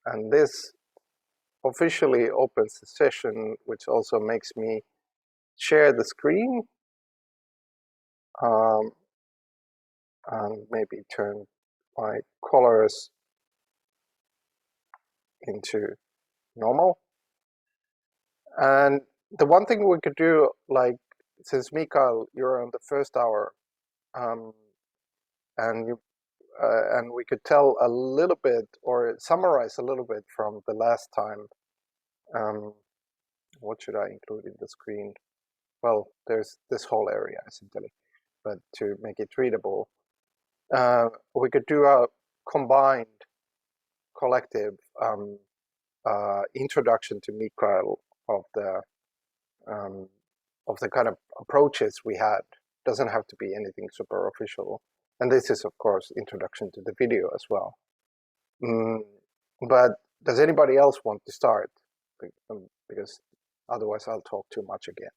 And this officially opens the session, which also makes me share the screen and maybe turn my colors into normal. And the one thing we could do, like, since Mikael, you're on the first hour, and we could tell a little bit or summarize a little bit from the last time. What should I include in the screen? Well, there's this whole area essentially, but to make it readable, we could do a combined collective introduction to Mikael of the kind of approaches we had. Doesn't have to be anything super official, and this is of course introduction to the video as well. But does anybody else want to start? Because otherwise I'll talk too much again.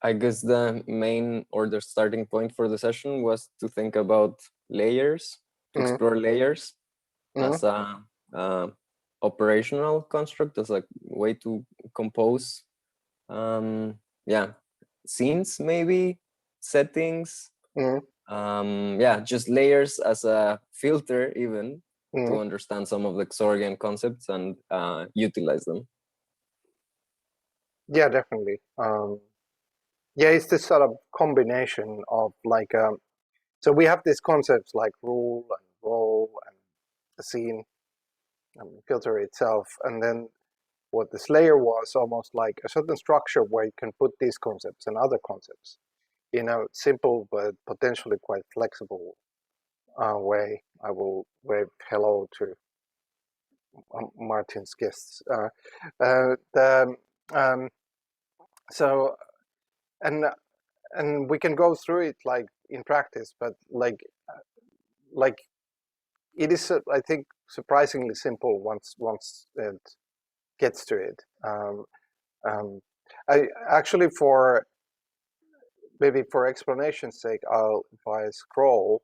I guess the main or the starting point for the session was to think about layers, to explore layers as a operational construct, as a way to compose, scenes, maybe settings, just layers as a filter, even to understand some of the XORG concepts and utilize them. Yeah, definitely. Yeah, it's this sort of combination of like, so we have these concepts like rule and role and the scene and filter itself, and then what this layer was almost like a certain structure where you can put these concepts and other concepts in a simple but potentially quite flexible way. I will wave hello to Martin's guests. So and we can go through it like in practice, but like it is, I think, surprisingly simple once it gets to it. I actually, for explanation's sake, if I scroll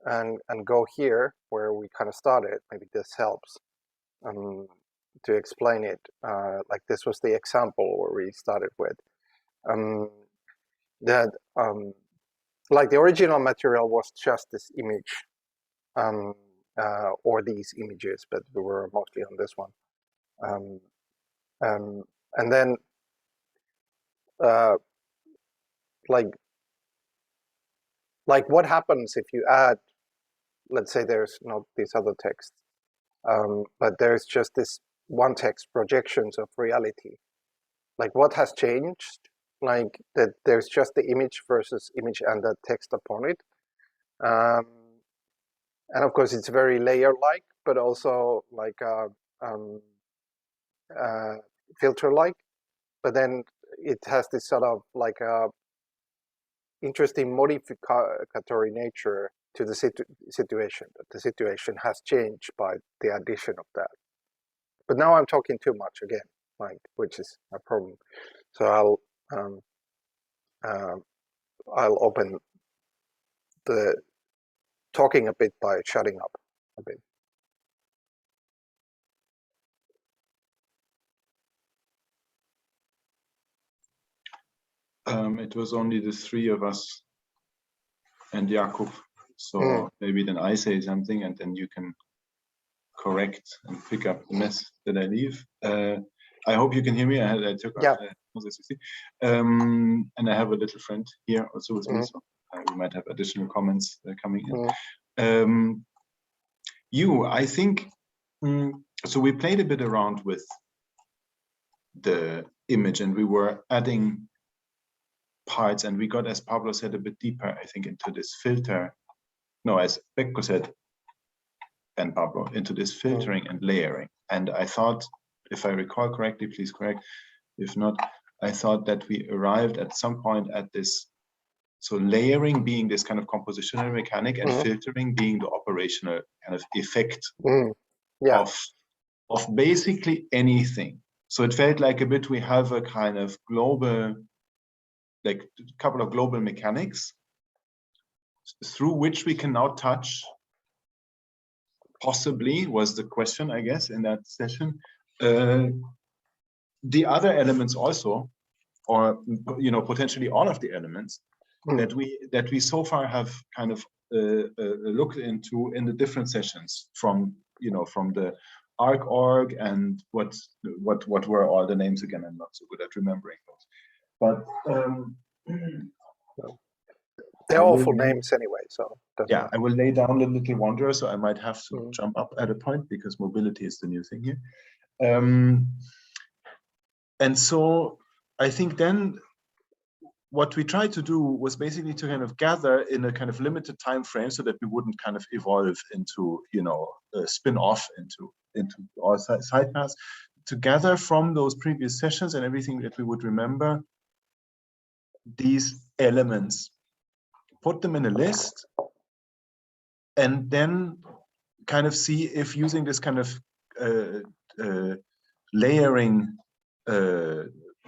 and go here where we kind of started, maybe this helps to explain it. Like this was the example where we started with. Like the original material was just this image, or these images, but we were mostly on this one. And then, like what happens if you add, let's say there's not this other text, but there's just this one text, projections of reality. Like what has changed? Like that there's just the image versus image and the text upon it. And of course it's very layer-like, but also like filter-like. But then it has this sort of like interesting modificatory nature to the situation. The situation has changed by the addition of that. But now I'm talking too much again, like, which is a problem. So I'll open the talking a bit by shutting up a bit. It was only the three of us and Jakub, so maybe then I say something and then you can correct and pick up the mess that I leave. I hope you can hear me. I took off and I have a little friend here also with me, so we might have additional comments coming in. I think, so we played a bit around with the image and we were adding parts and we got, as Pablo said, a bit deeper, I think, into this filter. No, as Pekko said, and Pablo, into this filtering and layering. And I thought, if I recall correctly, please correct. If not, I thought that we arrived at some point at this, so layering being this kind of compositional mechanic and filtering being the operational kind of effect of basically anything. So it felt like a bit we have a kind of global, like a couple of global mechanics through which we can now touch, possibly was the question, I guess, in that session, the other elements also, or potentially all of the elements that we so far have kind of looked into in the different sessions from the XORG and what were all the names again? I'm not so good at remembering those, but they're awful names anyway. So yeah, I will lay down the little wanderer, so I might have to jump up at a point because mobility is the new thing here. And so I think then what we tried to do was basically to kind of gather in a kind of limited time frame so that we wouldn't kind of evolve into, spin off into our side paths, to gather from those previous sessions and everything that we would remember these elements, put them in a list, and then kind of see if using this kind of layering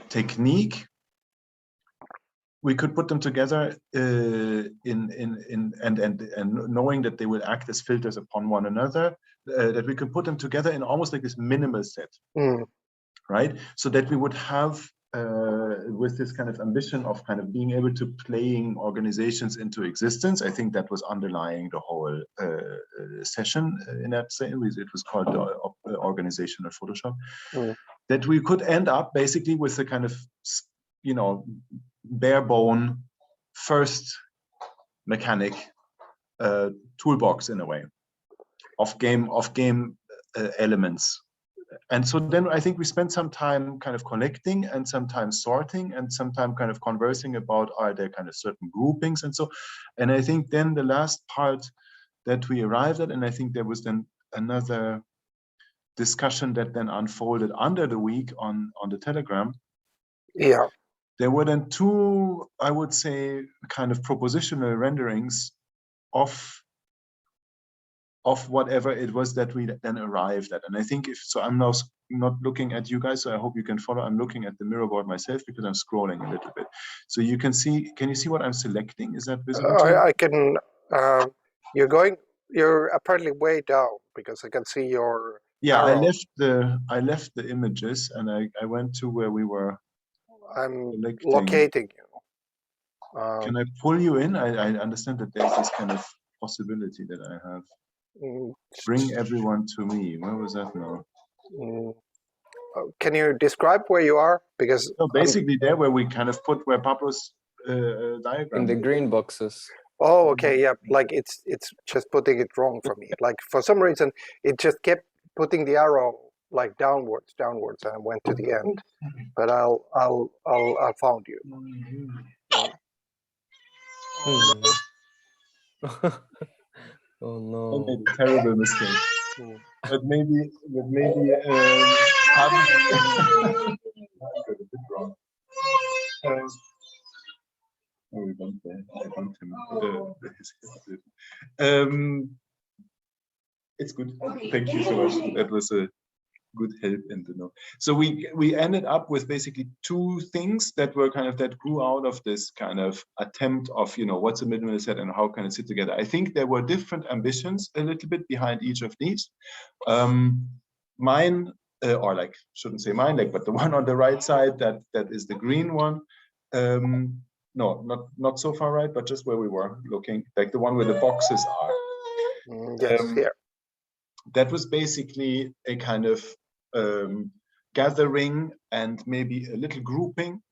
technique, we could put them together and knowing that they will act as filters upon one another, that we could put them together in almost like this minimal set, right? So that we would have, with this kind of ambition of kind of being able to playing organizations into existence. I think that was underlying the whole session in that sense. It was called the organizational Photoshop. That we could end up basically with a kind of, bare bone first mechanic toolbox in a way of game elements. And so then I think we spent some time kind of collecting and some time sorting and some time kind of conversing about, are there kind of certain groupings and so. And I think then the last part that we arrived at, and I think there was then another discussion that then unfolded under the week on the Telegram. Yeah. There were then two, I would say, kind of propositional renderings of whatever it was that we then arrived at. And I think I'm now not looking at you guys, so I hope you can follow. I'm looking at the mirror board myself because I'm scrolling a little bit. So you can see what I'm selecting? Is that visible to you? I can, you're apparently way down because I can see your arrow. I left the images and I went to where we were. I'm selecting. locating you. Can I pull you in? I understand that there's this kind of possibility that I have. Bring everyone to me. Where was that now? Can you describe where you are? Because basically there where we kind of put where Pablo's diagram. In the green boxes. Oh, okay, yeah. Like it's just putting it wrong for me. Like for some reason, it just kept putting the arrow like downwards, and I went to the end. But I'll found you. Oh no! I made a terrible mistake. But maybe I got a bit wrong. I want him. It's good. Thank you so much. That was a good help in the know. So we ended up with basically two things that were kind of that grew out of this kind of attempt of what's a minimal set and how can it sit together. I think there were different ambitions a little bit behind each of these. Mine, or like shouldn't say mine, like but the one on the right side that is the green one. No, not so far right, but just where we were looking, like the one where the boxes are. Yes, here. That was basically a kind of gathering and maybe a little grouping,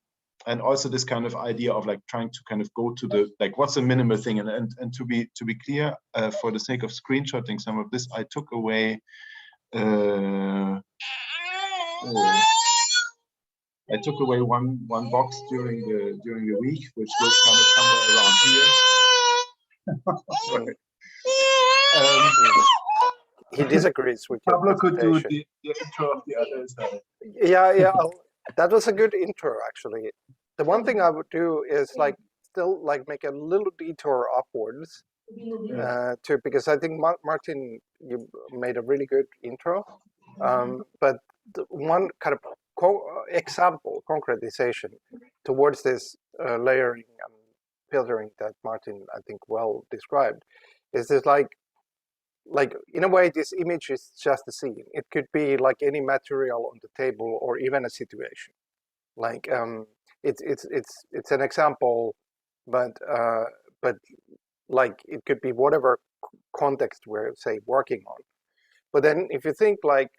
and also this kind of idea of like trying to kind of go to the like what's a minimal thing, and to be clear, for the sake of screenshotting some of this, I took away. I took away one box during the week, which was kind of somewhere around here. He disagrees with your Pablo could do the intro of the other side. Yeah. That was a good intro, actually. The one thing I would do is like still like make a little detour upwards, because I think Martin, you made a really good intro. But one kind of example, concretization towards this layering and filtering that Martin, I think, well described, is this like in a way, this image is just a scene. It could be like any material on the table or even a situation. Like it's an example, but like it could be whatever context we're say working on. But then if you think like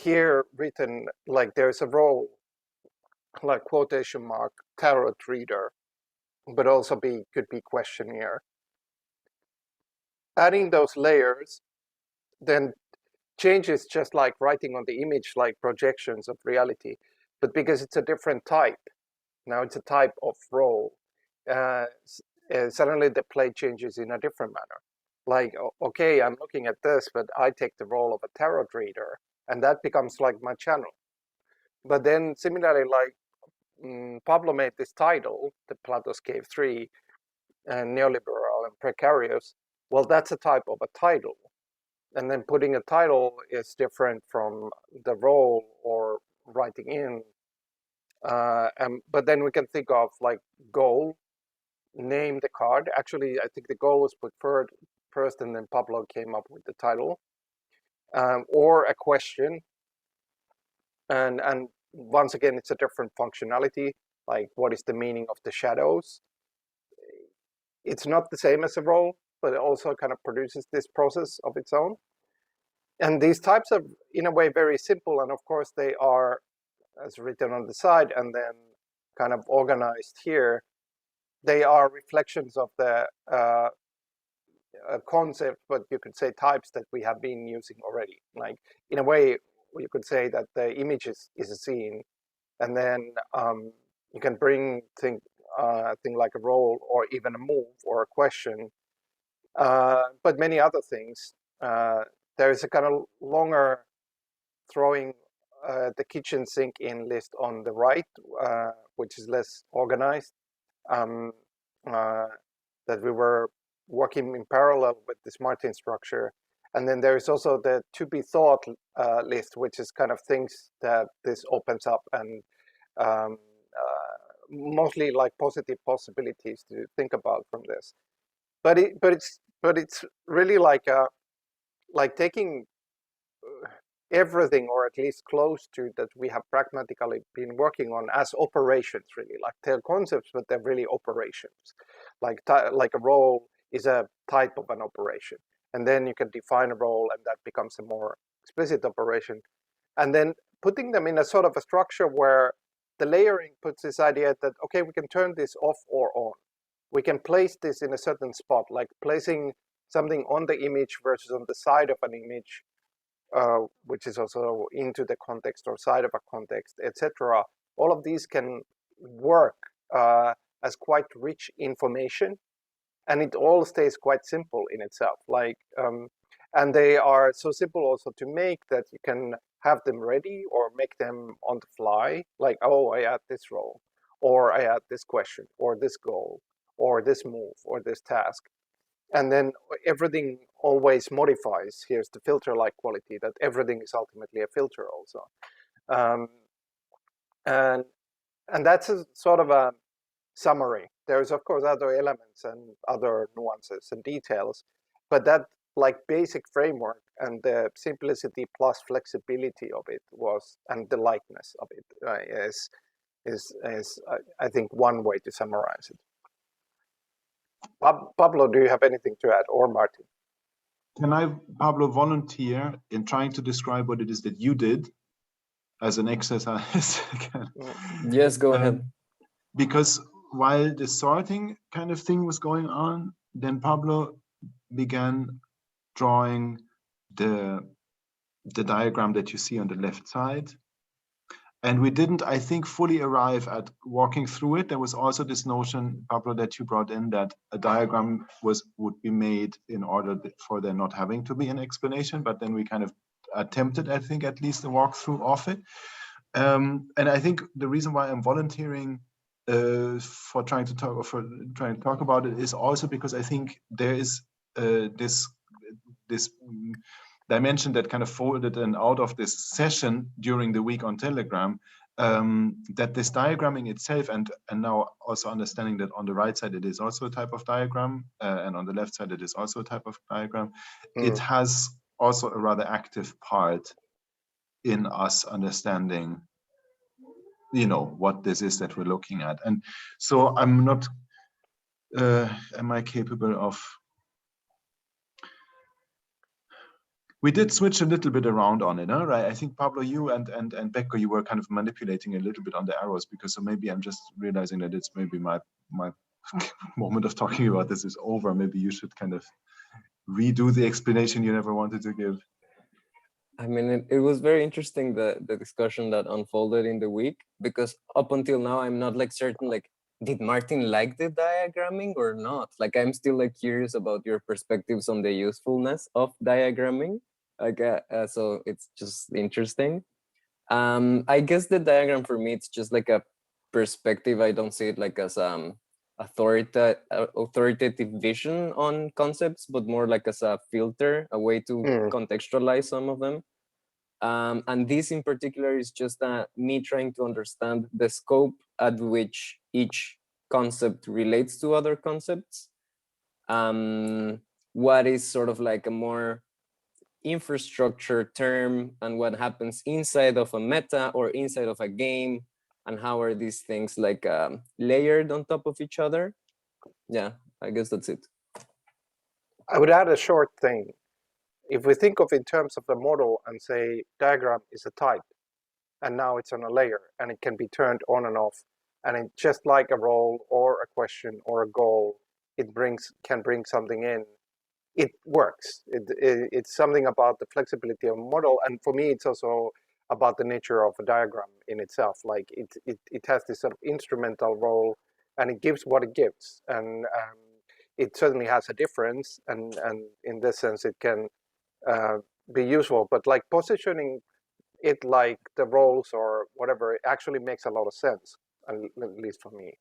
here written, like there's a role like quotation mark tarot reader, but also could be questionnaire. Adding those layers then changes just like writing on the image, like projections of reality, but because it's a different type, now it's a type of role, suddenly the play changes in a different manner. Like, okay, I'm looking at this, but I take the role of a tarot reader, and that becomes like my channel. But then similarly, like Pablo made this title, the Plato's Cave 3, and neoliberal and precarious. Well, that's a type of a title. And then putting a title is different from the role or writing in. But then we can think of like goal, name the card. Actually, I think the goal was put first, and then Pablo came up with the title, or a question. And once again, it's a different functionality. Like, what is the meaning of the shadows? It's not the same as a role, but it also kind of produces this process of its own. And these types are, in a way, very simple. And of course, they are, as written on the side, and then kind of organized here. They are reflections of the concept, but you could say types that we have been using already. Like, in a way, you could say that the image is a scene, and then you can bring thing like a role or even a move or a question, but many other things. There is a kind of longer throwing the kitchen sink in list on the right, which is less organized, that we were working in parallel with this Martin structure. And then there is also the to be thought list, which is kind of things that this opens up, and mostly like positive possibilities to think about from this. But it's really like taking everything, or at least close to, that we have pragmatically been working on as operations, really. Like, they're concepts, but they're really operations. Like a role is a type of an operation, and then you can define a role, and that becomes a more explicit operation. And then putting them in a sort of a structure where the layering puts this idea that, okay, we can turn this off or on. We can place this in a certain spot, like placing something on the image versus on the side of an image, which is also into the context or side of a context, etc. All of these can work as quite rich information, and it all stays quite simple in itself. Like, and they are so simple also to make that you can have them ready or make them on the fly. Like, oh, I add this role, or I add this question, or this goal, or this move, or this task. And then everything always modifies. Here's the filter-like quality, that everything is ultimately a filter also. And that's a sort of a summary. There's of course other elements and other nuances and details, but that like basic framework and the simplicity plus flexibility of it was, and the lightness of it is I think one way to summarize it. Pablo, do you have anything to add, or Martin? Can I, Pablo, volunteer in trying to describe what it is that you did as an exercise? Yes, go ahead. Because while the sorting kind of thing was going on, then Pablo began drawing the diagram that you see on the left side. And we didn't, I think, fully arrive at walking through it. There was also this notion, Pablo, that you brought in, that a diagram would be made in order for there not having to be an explanation. But then we kind of attempted, I think, at least a walkthrough of it. And I think the reason why I'm volunteering for trying to talk about it is also because I think there is this dimension that kind of folded in out of this session during the week on Telegram, that this diagramming itself, and now also understanding that on the right side it is also a type of diagram, and on the left side it is also a type of diagram, it has also a rather active part in us understanding, you know, what this is that we're looking at. And so I'm not, am I capable of, we did switch a little bit around on it, huh? Right? I think Pablo, you and Becco, you were kind of manipulating a little bit on the arrows, because so maybe I'm just realizing that it's maybe my moment of talking about this is over. Maybe you should kind of redo the explanation you never wanted to give. I mean, it was very interesting, the discussion that unfolded in the week, because up until now, I'm not like certain, like, did Martin like the diagramming or not? Like, I'm still like curious about your perspectives on the usefulness of diagramming. Like, so it's just interesting. I guess the diagram for me, it's just like a perspective. I don't see it like as authoritative vision on concepts, but more like as a filter, a way to contextualize some of them. And this in particular is just me trying to understand the scope at which each concept relates to other concepts. What is sort of like a more infrastructure term, and what happens inside of a meta or inside of a game, and how are these things like layered on top of each other. Yeah, I guess that's it. I would add a short thing. If we think of in terms of the model and say diagram is a type, and now it's on a layer, and it can be turned on and off, and it, just like a role or a question or a goal, it can bring something in. It works. It's something about the flexibility of a model, and for me, it's also about the nature of a diagram in itself. Like it has this sort of instrumental role, and it gives what it gives, and it certainly has a difference, and in this sense, it can be useful. But like positioning it like the roles or whatever, it actually makes a lot of sense, at least for me.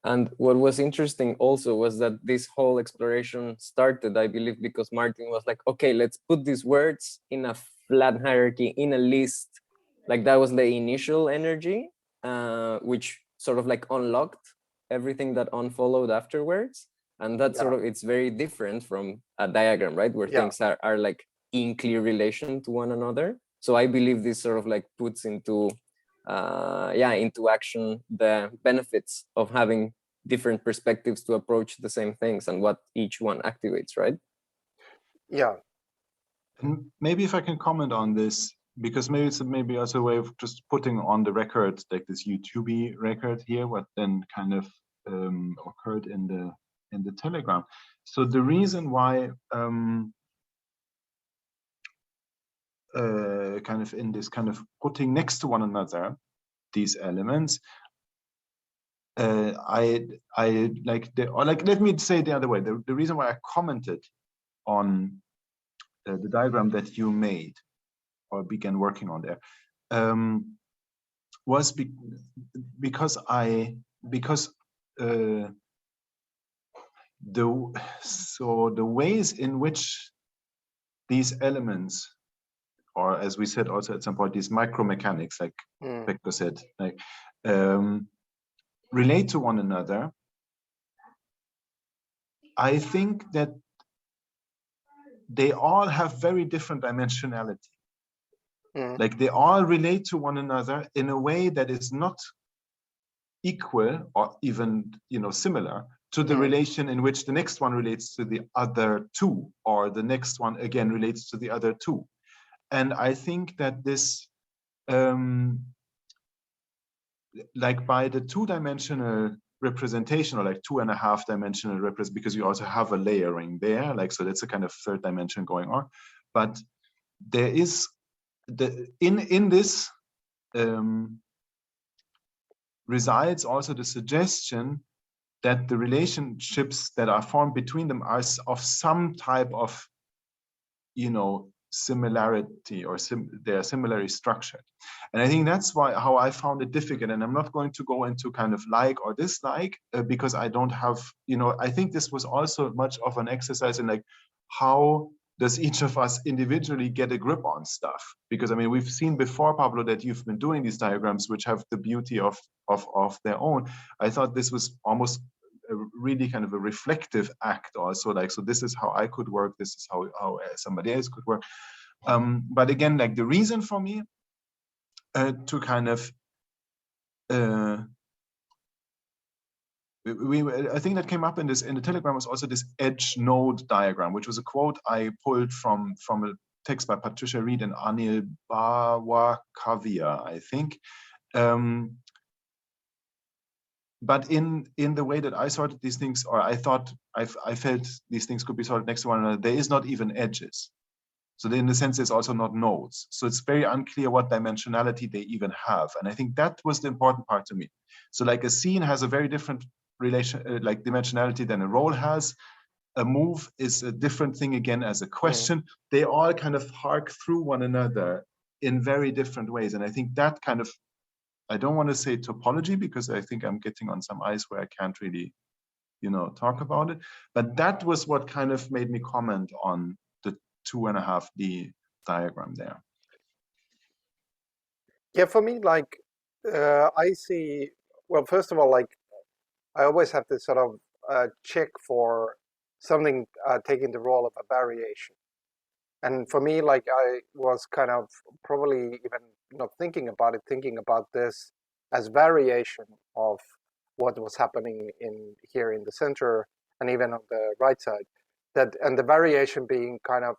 And what was interesting also was that this whole exploration started, I believe, because Martin was like, okay, let's put these words in a flat hierarchy, in a list. Like that was the initial energy, which sort of like unlocked everything that unfollowed afterwards. And that sort of, it's very different from a diagram, right? Where things are like in clear relation to one another. So I believe this sort of like puts into into action the benefits of having different perspectives to approach the same things and what each one activates, right? Yeah. And maybe if I can comment on this, because maybe it's maybe also a way of just putting on the record, like this YouTube record here, what then kind of occurred in the Telegram. So the reason why kind of in this kind of putting next to one another these elements, I like let me say it the other way. The reason why I commented on the diagram that you made or began working on there was because the ways in which these elements, or as we said also at some point, these micromechanics, like Victor said, like relate to one another, I think that they all have very different dimensionality. Like they all relate to one another in a way that is not equal or even, you know, similar to the relation in which the next one relates to the other two, or the next one again relates to the other two. And I think that this, like by the two-dimensional representation, or like 2.5 dimensional representation, because you also have a layering there, like, so that's a kind of third dimension going on. But there is in this resides also the suggestion that the relationships that are formed between them are of some type of, you know, similarity, or they are similarly structured. And I think that's how I found it difficult. And I'm not going to go into kind of like or dislike, because I don't have, you know, I think this was also much of an exercise in like how does each of us individually get a grip on stuff? Because I mean, we've seen before, Pablo, that you've been doing these diagrams, which have the beauty of their own. I thought this was almost a really kind of a reflective act also, like, so this is how I could work, this is how somebody else could work. But again, like the reason for me to kind of I think that came up in the Telegram was also this edge node diagram, which was a quote I pulled from a text by Patricia Reed and Anil Bawakavia, I think. But in the way that I sorted these things, or I thought I felt these things could be sorted next to one another, there is not even edges. So in the sense, there's also not nodes. So it's very unclear what dimensionality they even have. And I think that was the important part to me. So like a scene has a very different relation, like dimensionality than a role has. A move is a different thing again as a question. They all kind of hark through one another in very different ways. And I think that kind of, I don't want to say topology, because I think I'm getting on some ice where I can't really, you know, talk about it. But that was what kind of made me comment on the 2.5D diagram there. Yeah, for me, like, I see, well, first of all, like, I always have this sort of check for something taking the role of a variation. And for me, like, I was kind of probably even not thinking about it, thinking about this as variation of what was happening in here in the center and even on the right side. That, and the variation being kind of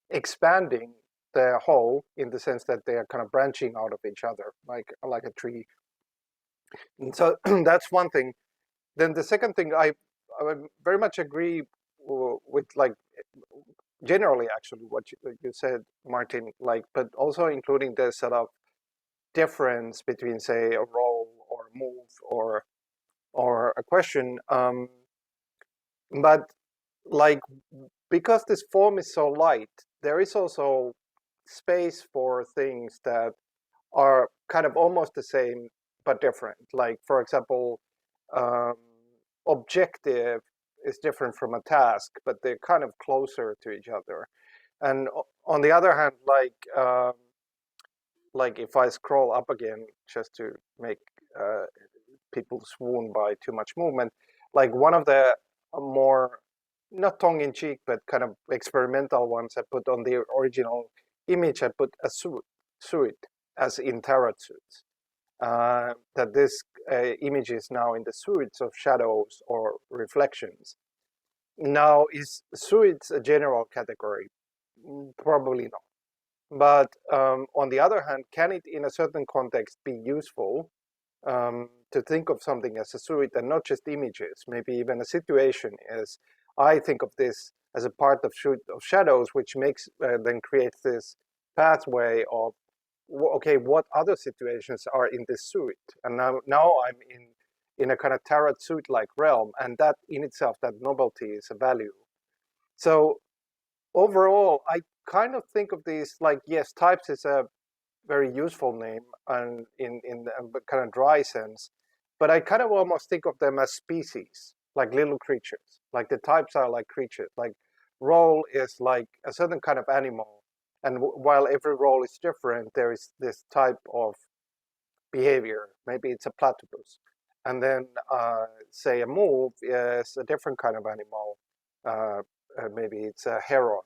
expanding the whole in the sense that they are kind of branching out of each other, like a tree. And so that's one thing. Then the second thing, I very much agree with, like, generally actually what you said, Martin, like, but also including the sort of difference between, say, a role or a move or a question. But like, because this form is so light, there is also space for things that are kind of almost the same but different. Like, for example, objective is different from a task, but they're kind of closer to each other. And on the other hand, like if I scroll up again just to make people swoon by too much movement, like one of the more, not tongue-in-cheek, but kind of experimental ones I put on the original image, I put a suit, as in tarot suits. That this image is now in the suits of shadows or reflections. Now, is suits a general category? Probably not. But on the other hand, can it in a certain context be useful to think of something as a suit and not just images, maybe even a situation? As I think of this as a part of suit of shadows, which makes then creates this pathway of, okay, what other situations are in this suit? And now I'm in a kind of tarot suit-like realm, and that in itself, that novelty is a value. So overall, I kind of think of these like, yes, types is a very useful name and in the kind of dry sense, but I kind of almost think of them as species, like little creatures. Like the types are like creatures. Like role is like a certain kind of animal, and while every role is different, there is this type of behavior. Maybe it's a platypus, and then say a move is a different kind of animal. Maybe it's a heron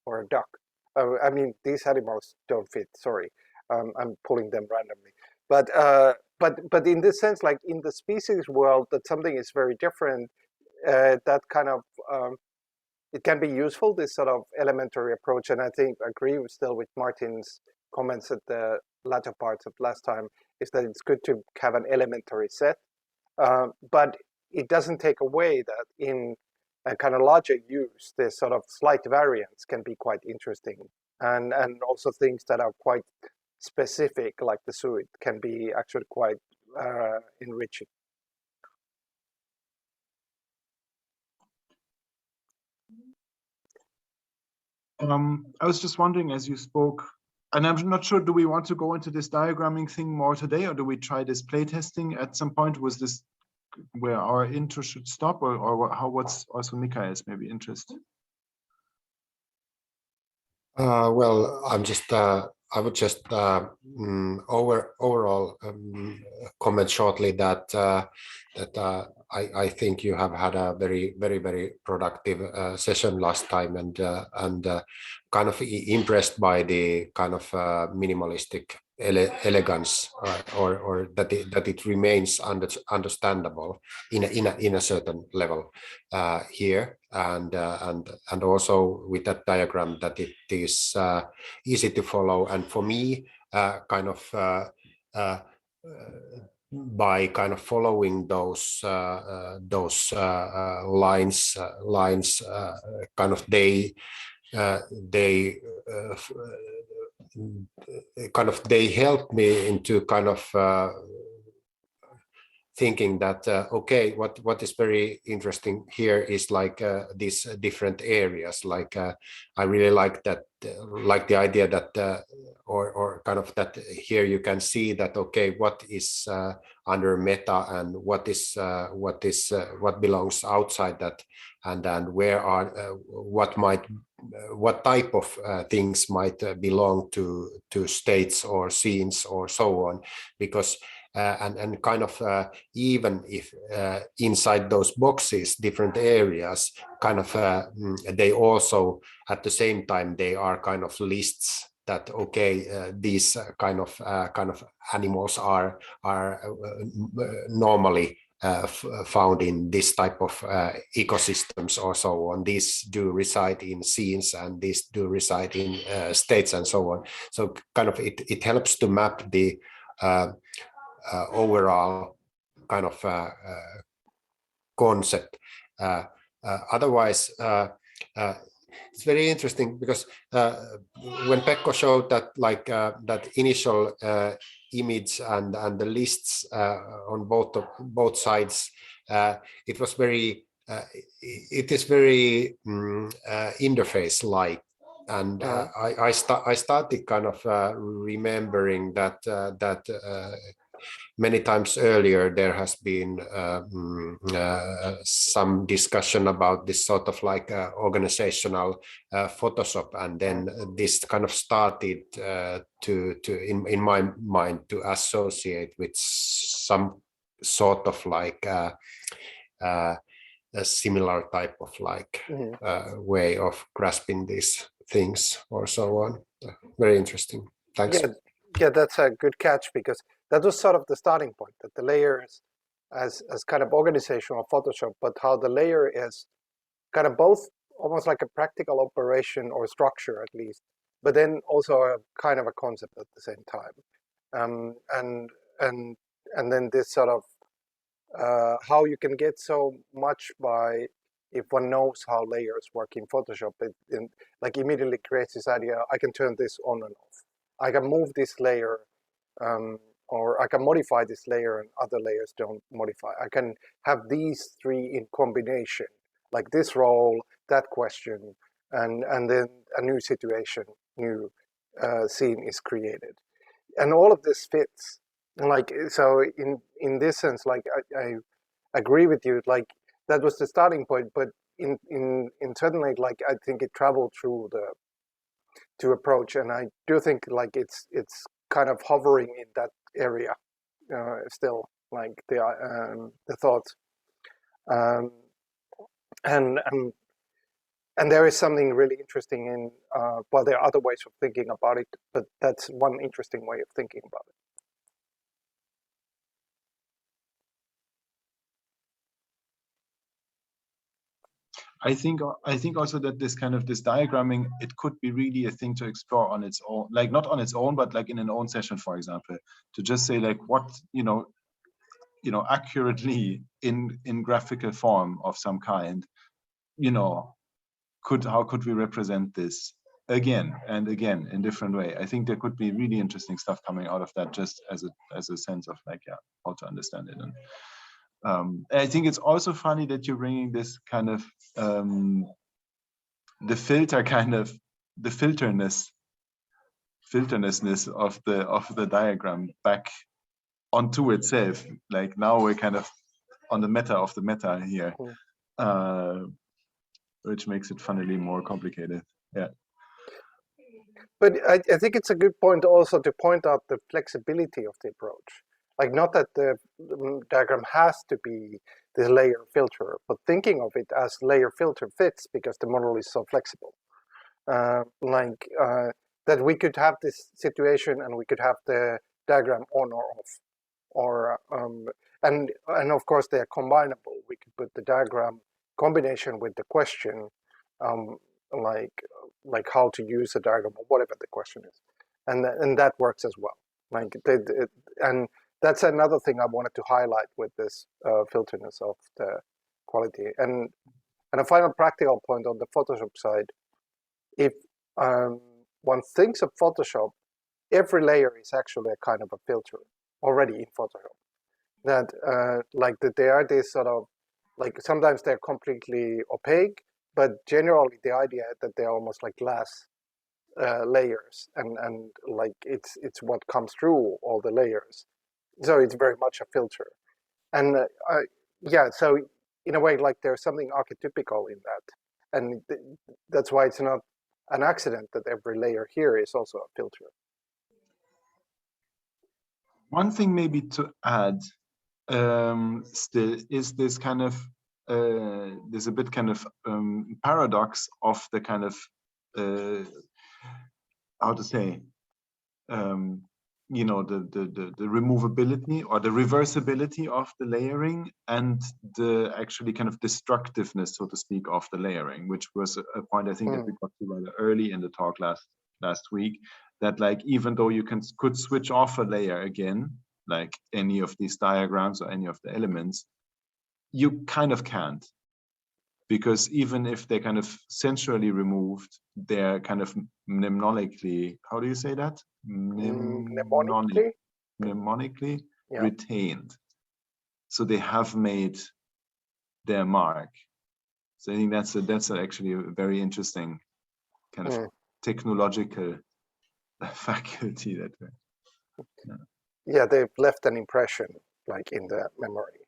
or a duck. I mean, these animals don't fit. Sorry, I'm pulling them randomly. But in this sense, like in the species world, that something is very different. That kind of it can be useful, this sort of elementary approach. And I think I agree still with Martin's comments at the latter parts of last time, is that it's good to have an elementary set, but it doesn't take away that in a kind of larger use, this sort of slight variance can be quite interesting, and also things that are quite specific, like the suit, can be actually quite enriching. I was just wondering, as you spoke, and I'm not sure, do we want to go into this diagramming thing more today, or do we try this playtesting at some point? Was this where our intro should stop, or how? What's also Mikael's maybe interest? Well, I would just overall comment shortly that I think you have had a very productive session last time, and kind of impressed by the kind of minimalistic elegance, or that it remains understandable in a certain level here, and also with that diagram that it is easy to follow, and for me kind of by kind of following those lines kind of they help me into kind of thinking that okay, what is very interesting here is like these different areas. Like I really like that, like the idea that or kind of that here you can see that okay, what is under meta, and what belongs outside that, and where are what type of things might belong to states or scenes or so on, because and kind of even if inside those boxes, different areas, kind of they also at the same time they are kind of lists that okay, these kind of animals are normally found in this type of ecosystems or so on. These do reside in scenes, and these do reside in states, and so on. So kind of it helps to map the overall kind of concept. Otherwise, it's very interesting because when Pekko showed that, like that initial image and the lists on both sides, it was very it is very interface like. And I started kind of remembering that many times earlier there has been some discussion about this sort of like organizational Photoshop, and then this kind of started in my mind to associate with some sort of like a similar type of like way of grasping these things or so on. Very interesting. Thanks. Yeah, that's a good catch, because that was sort of the starting point, that the layers as kind of organizational Photoshop, but how the layer is kind of both almost like a practical operation or structure at least, but then also a kind of a concept at the same time. And then this sort of how you can get so much by, if one knows how layers work in Photoshop, it like immediately creates this idea, I can turn this on and off. I can move this layer, or I can modify this layer and other layers don't modify. I can have these three in combination, like this role, that question, and then a new situation, new scene is created. And all of this fits. Like, so in this sense, like I agree with you, like that was the starting point, but in certainly, like I think it traveled through to approach, and I do think like it's kind of hovering in that area still, like the thoughts, and there is something really interesting in well, there are other ways of thinking about it, but that's one interesting way of thinking about it. I think also that this kind of this diagramming, it could be really a thing to explore on its own, like not on its own, but like in an own session, for example, to just say like what, you know, accurately in graphical form of some kind, you know, how could we represent this again and again in different way. I think there could be really interesting stuff coming out of that, just as a sense of like, yeah, how to understand it. And I think it's also funny that you're bringing this kind of the filter kind of the filterness of the diagram back onto itself. Like now we're kind of on the meta of the meta here, which makes it funnily more complicated. Yeah. But I think it's a good point also to point out the flexibility of the approach. Like, not that the diagram has to be the layer filter, but thinking of it as layer filter fits because the model is so flexible. That we could have this situation and we could have the diagram on or off, or and of course they are combinable. We could put the diagram combination with the question, like how to use a diagram or whatever the question is, and that works as well. And that's another thing I wanted to highlight with this filterness of the quality. And a final practical point on the Photoshop side, if one thinks of Photoshop, every layer is actually a kind of a filter already in Photoshop. That that they are this sort of, like, sometimes they're completely opaque, but generally the idea that they're almost like glass layers, and like it's what comes through all the layers. So it's very much a filter. And yeah, so in a way, like, there's something archetypical in that. And that's why it's not an accident that every layer here is also a filter. One thing maybe to add still is this kind of there's a bit kind of paradox of the kind of how to say you know, the removability or the reversibility of the layering, and the actually kind of destructiveness, so to speak, of the layering, which was a point I think that we got to rather early in the talk last week, that like even though you could switch off a layer again, like any of these diagrams or any of the elements, you kind of can't, because even if they're kind of sensually removed, they're kind of mnemonically, how do you say that? Mnemonically yeah. Retained. So they have made their mark. So I think that's actually a very interesting kind of technological faculty that way. Yeah, they've left an impression, like, in the memory.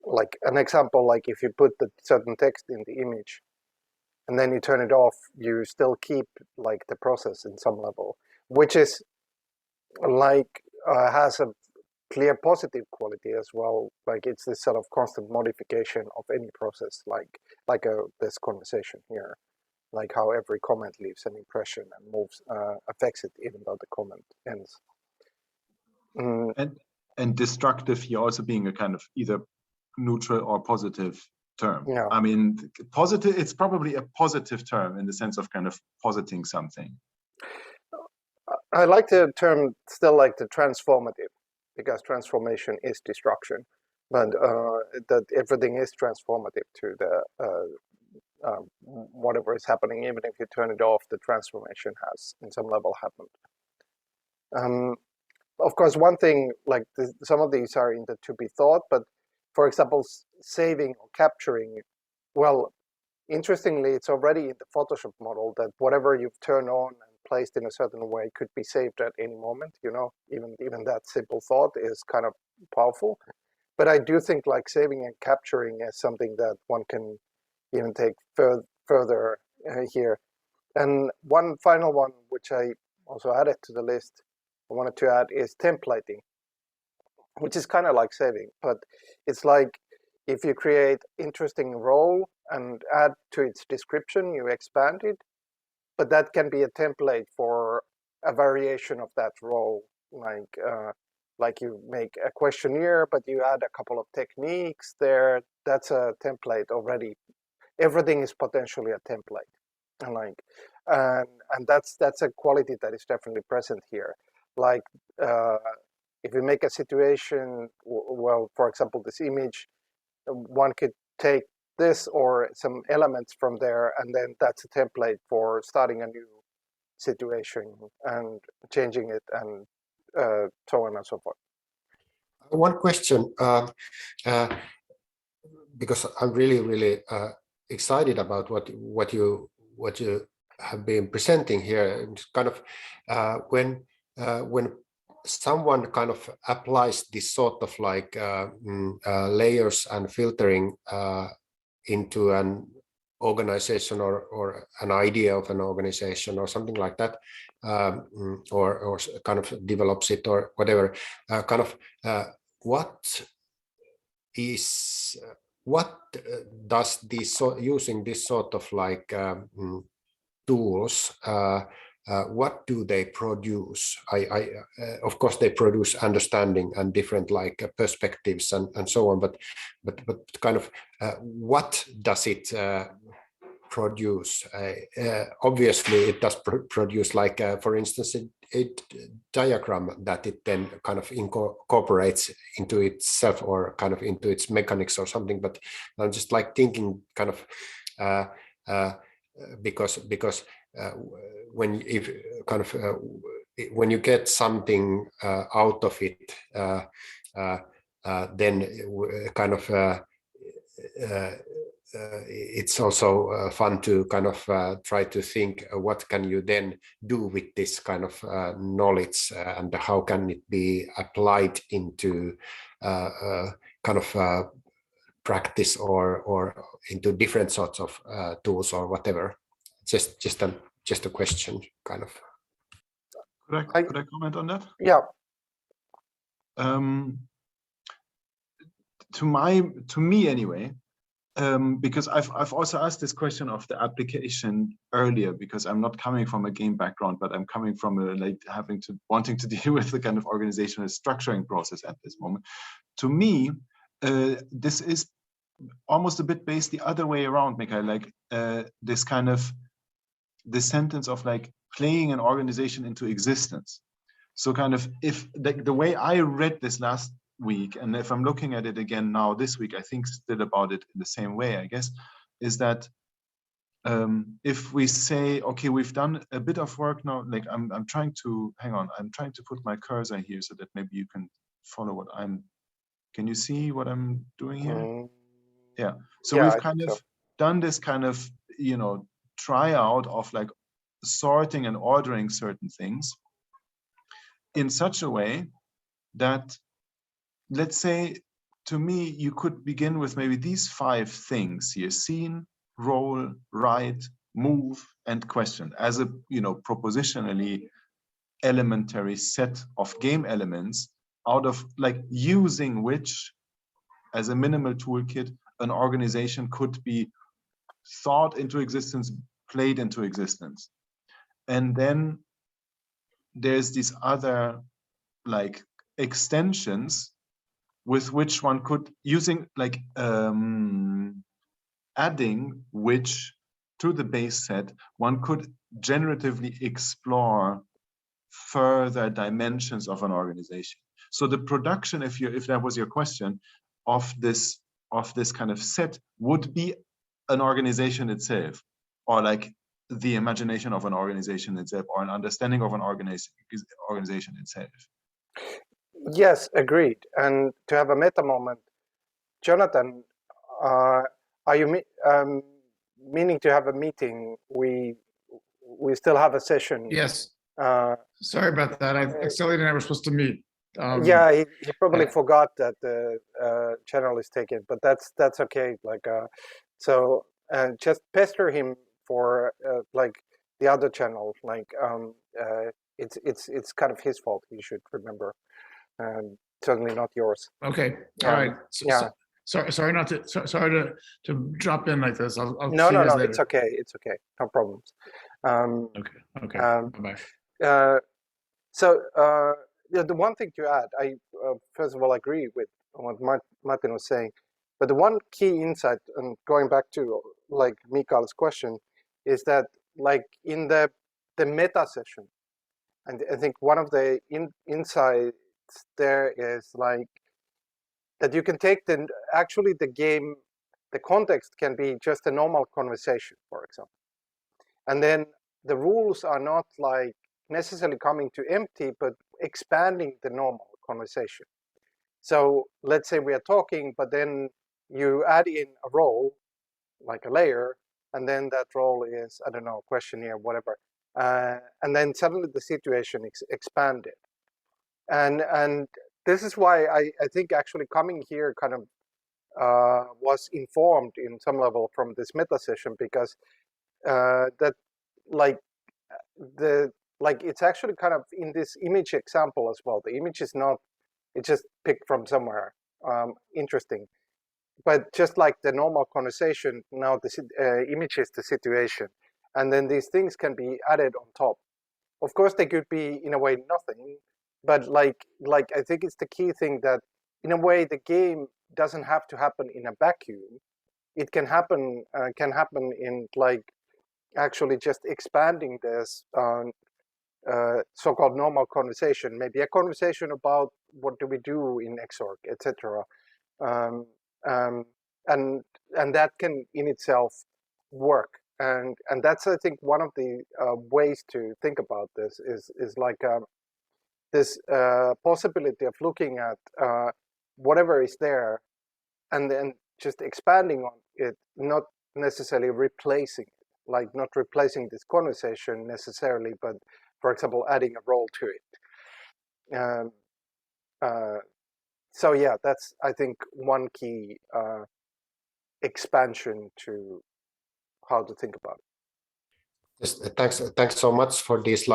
Like an example, like if you put the certain text in the image and then you turn it off, you still keep like the process in some level, which is like has a clear positive quality as well. Like, it's this sort of constant modification of any process, like this conversation here, like how every comment leaves an impression and moves, affects it even though the comment ends. And destructive here also being a kind of either neutral or positive term. Yeah. I mean, positive, it's probably a positive term in the sense of kind of positing something. I like the term still, like the transformative, because transformation is destruction, but that everything is transformative to the whatever is happening. Even if you turn it off, the transformation has in some level happened. Of course, one thing, like some of these are in the to be thought, but for example, saving or capturing, well, interestingly, it's already in the Photoshop model that whatever you've turned on and placed in a certain way could be saved at any moment. You know, even that simple thought is kind of powerful. But I do think like saving and capturing is something that one can even take further here. And one final one, which I also added to the list, I wanted to add, is templating, which is kind of like saving, but it's like if you create interesting role and add to its description, you expand it, but that can be a template for a variation of that role. Like you make a questionnaire, but you add a couple of techniques there. That's a template already. Everything is potentially a template, and that's a quality that is definitely present here. Like if you make a situation, well, for example, this image, one could take this or some elements from there, and then that's a template for starting a new situation and changing it, and so on and so forth. One question, because I'm really excited about what you have been presenting here. It's kind of when someone kind of applies this sort of like layers and filtering into an organization or an idea of an organization or something like that, or kind of develops it or whatever, what does this using this sort of like tools, what do they produce? Of course they produce understanding and different like perspectives and so on, but kind of what does it produce? Obviously it does produce like for instance a diagram that it then kind of incorporates into itself or kind of into its mechanics or something, but I'm just like thinking kind of because when you get something out of it, then kind of it's also fun to kind of try to think what can you then do with this kind of knowledge, and how can it be applied into kind of practice or into different sorts of tools or whatever. Just a question, kind of. Could I comment on that? Yeah. To me anyway, because I've also asked this question of the application earlier, because I'm not coming from a game background, but I'm coming from a like wanting to deal with the kind of organizational structuring process at this moment. To me, this is almost a bit based the other way around, Mikael, like this kind of the sentence of like playing an organization into existence. So kind of if the way I read this last week, and if I'm looking at it again now this week, I think still about it in the same way, I guess, is that if we say, okay, we've done a bit of work now, like I'm trying to, hang on, I'm trying to put my cursor here so that maybe you can follow what can you see what I'm doing here? Yeah, so yeah, we've kind of done this kind of, you know, tryout of like sorting and ordering certain things in such a way that, let's say, to me, you could begin with maybe these 5 things here: scene, role, write, move, and question, as a, you know, propositionally elementary set of game elements, out of like using which, as a minimal toolkit, an organization could be thought into existence, played into existence. And then there's these other like extensions with which one could, using like adding which to the base set, one could generatively explore further dimensions of an organization. So the production, if that was your question, of this kind of set would be an organization itself, or like the imagination of an organization itself, or an understanding of an organization itself. Yes, agreed. And to have a meta moment, Jonathan, are you meaning to have a meeting? We still have a session. Yes. Sorry about that. Accelerator and I were supposed to meet. Yeah, he probably forgot that the channel is taken, but that's okay. Like, so just pester him for like the other channel. Like, it's kind of his fault. He should remember, certainly not yours. Okay. All right. Yeah. Sorry not to. Sorry to drop in like this. I'll No, see you guys later. It's okay. It's okay. No problems. Okay. Bye-bye. So the one thing to add, I first of all agree with what Martin was saying, but the one key insight, and going back to like Mikael's question, is that like in the meta session, and I think one of the insights there is like that you can take actually the game, the context can be just a normal conversation, for example, and then the rules are not like necessarily coming to empty, but expanding the normal conversation. So let's say we are talking, but then you add in a role, like a layer, and then that role is, I don't know, questionnaire, whatever. And then suddenly the situation expanded. And this is why I think actually coming here kind of was informed in some level from this meta session, because that like it's actually kind of in this image example as well. The image is not, it's just picked from somewhere. Interesting. But just like the normal conversation, now the image is the situation. And then these things can be added on top. Of course, they could be, in a way, nothing. But like I think it's the key thing that, in a way, the game doesn't have to happen in a vacuum. It can happen in like actually just expanding this so-called normal conversation, maybe a conversation about what do we do in XORG, etc. And that can in itself work, and that's, I think, one of the ways to think about this is like this possibility of looking at whatever is there and then just expanding on it, not necessarily replacing it, like not replacing this conversation necessarily, but for example adding a role to it. So yeah, that's, I think, one key expansion to how to think about it. Yes, thanks so much for this.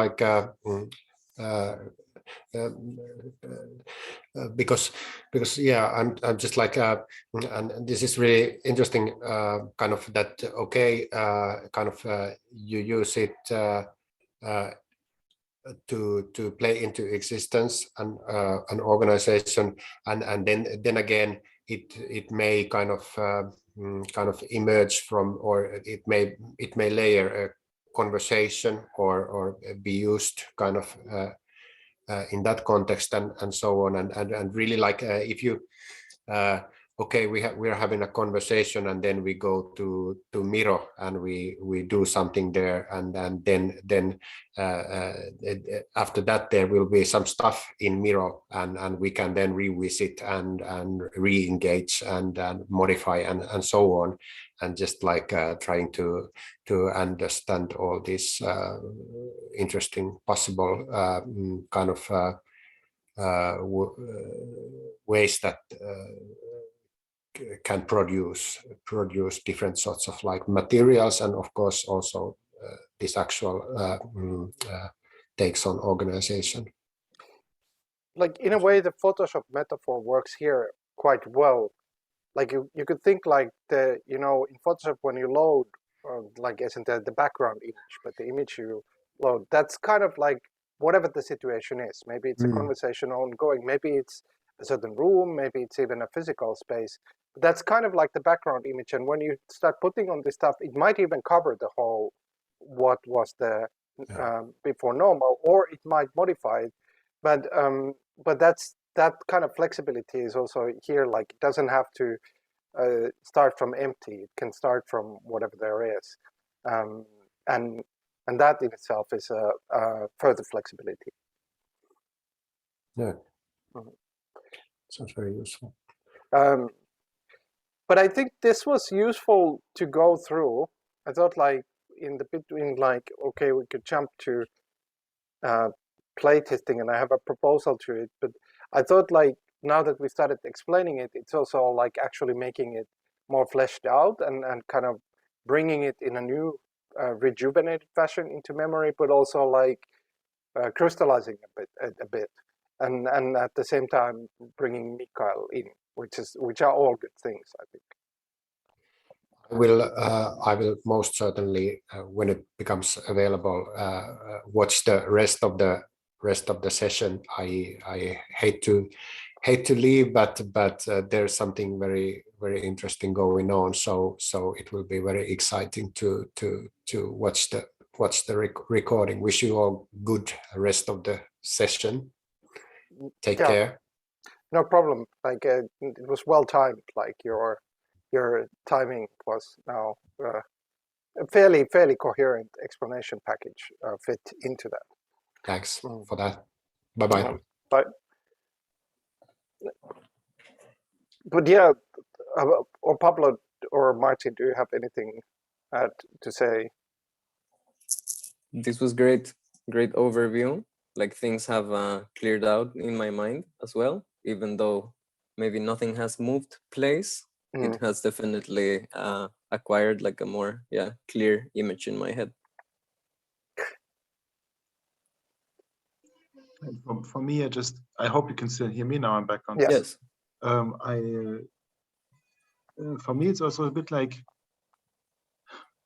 Because yeah, I'm just like and this is really interesting. Kind of that. Okay, kind of you use it to play into existence an organization, and then again it may kind of emerge from, or it may layer a conversation or be used kind of in that context and so on, and really like if you okay, we're having a conversation, and then we go to Miro and we do something there, and then after that there will be some stuff in Miro, and we can then revisit and re-engage and modify and so on, and just like trying to understand all these interesting possible kind of ways that can produce different sorts of like materials, and of course also this actual takes on organization. Like in a way, the Photoshop metaphor works here quite well. Like you could think like in Photoshop when you load, like isn't the background image, but the image you load, that's kind of like whatever the situation is. Maybe it's a conversation ongoing, maybe it's a certain room, maybe it's even a physical space. But that's kind of like the background image. And when you start putting on this stuff, it might even cover the whole what was the before normal, or it might modify it. But that kind of flexibility is also here. Like it doesn't have to start from empty. It can start from whatever there is, and that in itself is a further flexibility. Yeah, sounds very useful. But I think this was useful to go through. I thought like in the between, like, okay, we could jump to playtesting, and I have a proposal to it. But I thought like now that we started explaining it, it's also like actually making it more fleshed out and kind of bringing it in a new rejuvenated fashion into memory, but also like crystallizing a bit, and at the same time bringing Mikael in, which are all good things, I think. I will most certainly when it becomes available watch the rest of the session. I hate to leave, but there's something very very interesting going on, so it will be very exciting to watch the recording. Wish you all good rest of the session. Take care. No problem. Like it was well timed. Like your timing was now a fairly coherent explanation package fit into that. Thanks for that. Bye-bye. Bye. But yeah, or Pablo or Martin, do you have anything to say? This was great overview. Like things have cleared out in my mind as well, even though maybe nothing has moved place it has definitely acquired like a more clear image in my head. And for me, I hope you can still hear me now. I'm back on. Yes. For me, it's also a bit like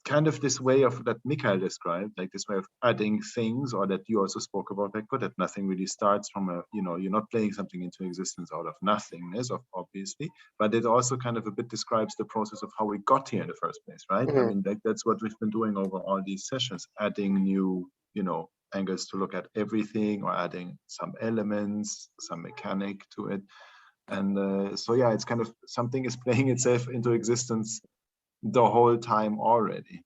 kind of this way of that Mikhail described, like this way of adding things, or that you also spoke about, like, that nothing really starts from you're not playing something into existence out of nothingness, obviously, but it also kind of a bit describes the process of how we got here in the first place, right? I mean, that's what we've been doing over all these sessions, adding new, angles to look at everything, or adding some elements, some mechanic to it. And so, yeah, it's kind of something is playing itself into existence the whole time already.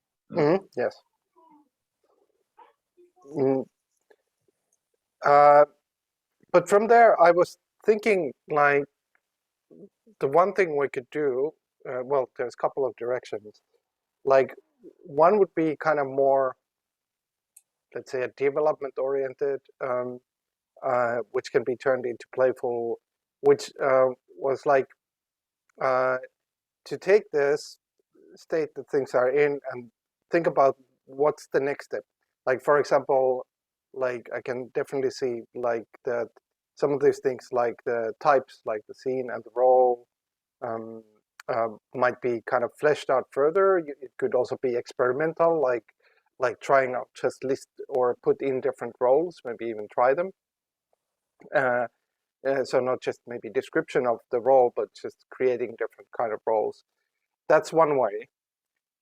Yes. But from there, I was thinking, like, the one thing we could do, well, there's a couple of directions. Like, one would be kind of more, let's say, a development-oriented, which can be turned into playful, which was like to take this state that things are in and think about what's the next step. Like, for example, like I can definitely see like that some of these things, like the types, like the scene and the role, might be kind of fleshed out further. It could also be experimental, like trying out just list or put in different roles, maybe even try them. So not just maybe description of the role, but just creating different kind of roles. That's one way.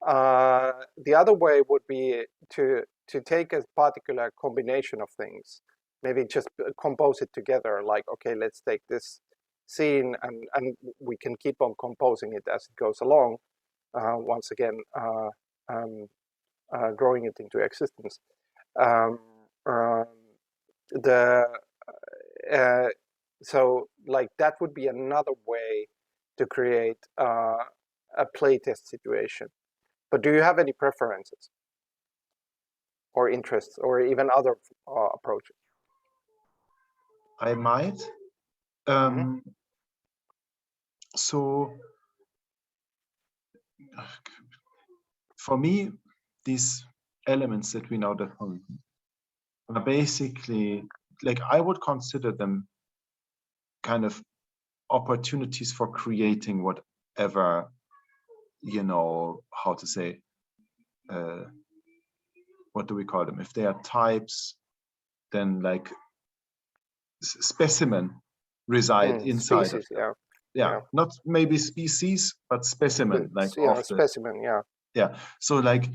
The other way would be to take a particular combination of things, maybe just compose it together. Like, okay, let's take this scene and we can keep on composing it as it goes along. Once again, growing it into existence. So like that would be another way to create a playtest situation. But do you have any preferences or interests or even other approaches? I might. So for me, these elements that we now define are basically, like, I would consider them kind of opportunities for creating whatever, how to say, what do we call them? If they are types, then like specimen reside inside species, of them. Yeah, not maybe species, but specimen, like specimen, so like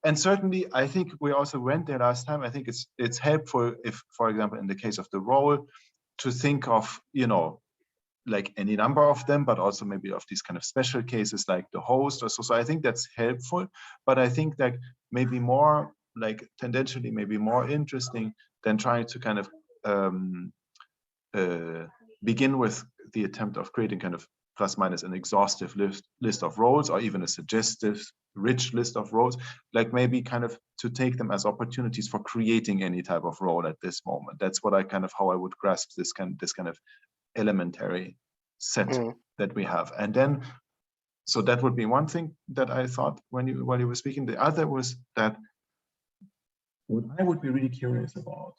and certainly I think we also went there last time. I think it's helpful if, for example, in the case of the role, to think of like any number of them, but also maybe of these kind of special cases like the host or so. So I think that's helpful, but I think that maybe more like tendentially maybe more interesting than trying to kind of begin with the attempt of creating kind of plus minus an exhaustive list of roles, or even a suggestive rich list of roles, like maybe kind of to take them as opportunities for creating any type of role at this moment. That's what how I would grasp this kind of elementary set that we have. And then, so that would be one thing that I thought while you were speaking. The other was that what I would be really curious about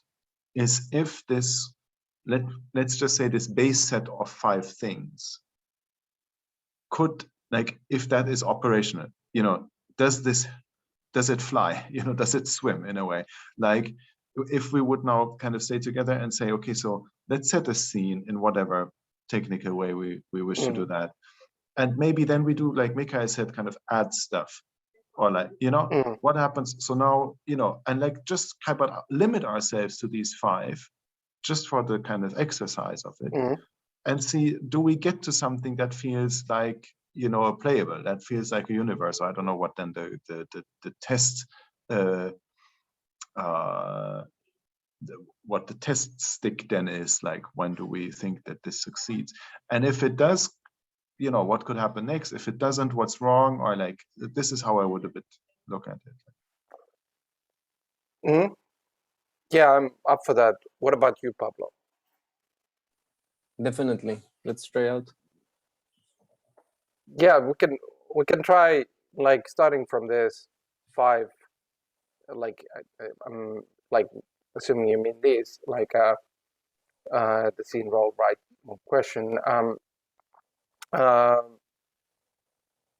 is if this, let's just say this base set of 5 things could, like, if that is operational, does it fly? Does it swim in a way? Like, if we would now kind of stay together and say, okay, so let's set a scene in whatever technical way we wish to do that. And maybe then we do, like Mikhail said, kind of add stuff, or like, what happens? So now, and like just kind of limit ourselves to these 5, just for the kind of exercise of it, and see, do we get to something that feels like, playable, that feels like a universe? I don't know what then the test, what the test stick then is, like, when do we think that this succeeds? And if it does, what could happen next? If it doesn't, what's wrong? Or like, this is how I would a bit look at it. Yeah, I'm up for that. What about you, Pablo? Definitely. Let's try out. Yeah, we can try like starting from this 5, like I'm like assuming you mean this, like the scene role right question.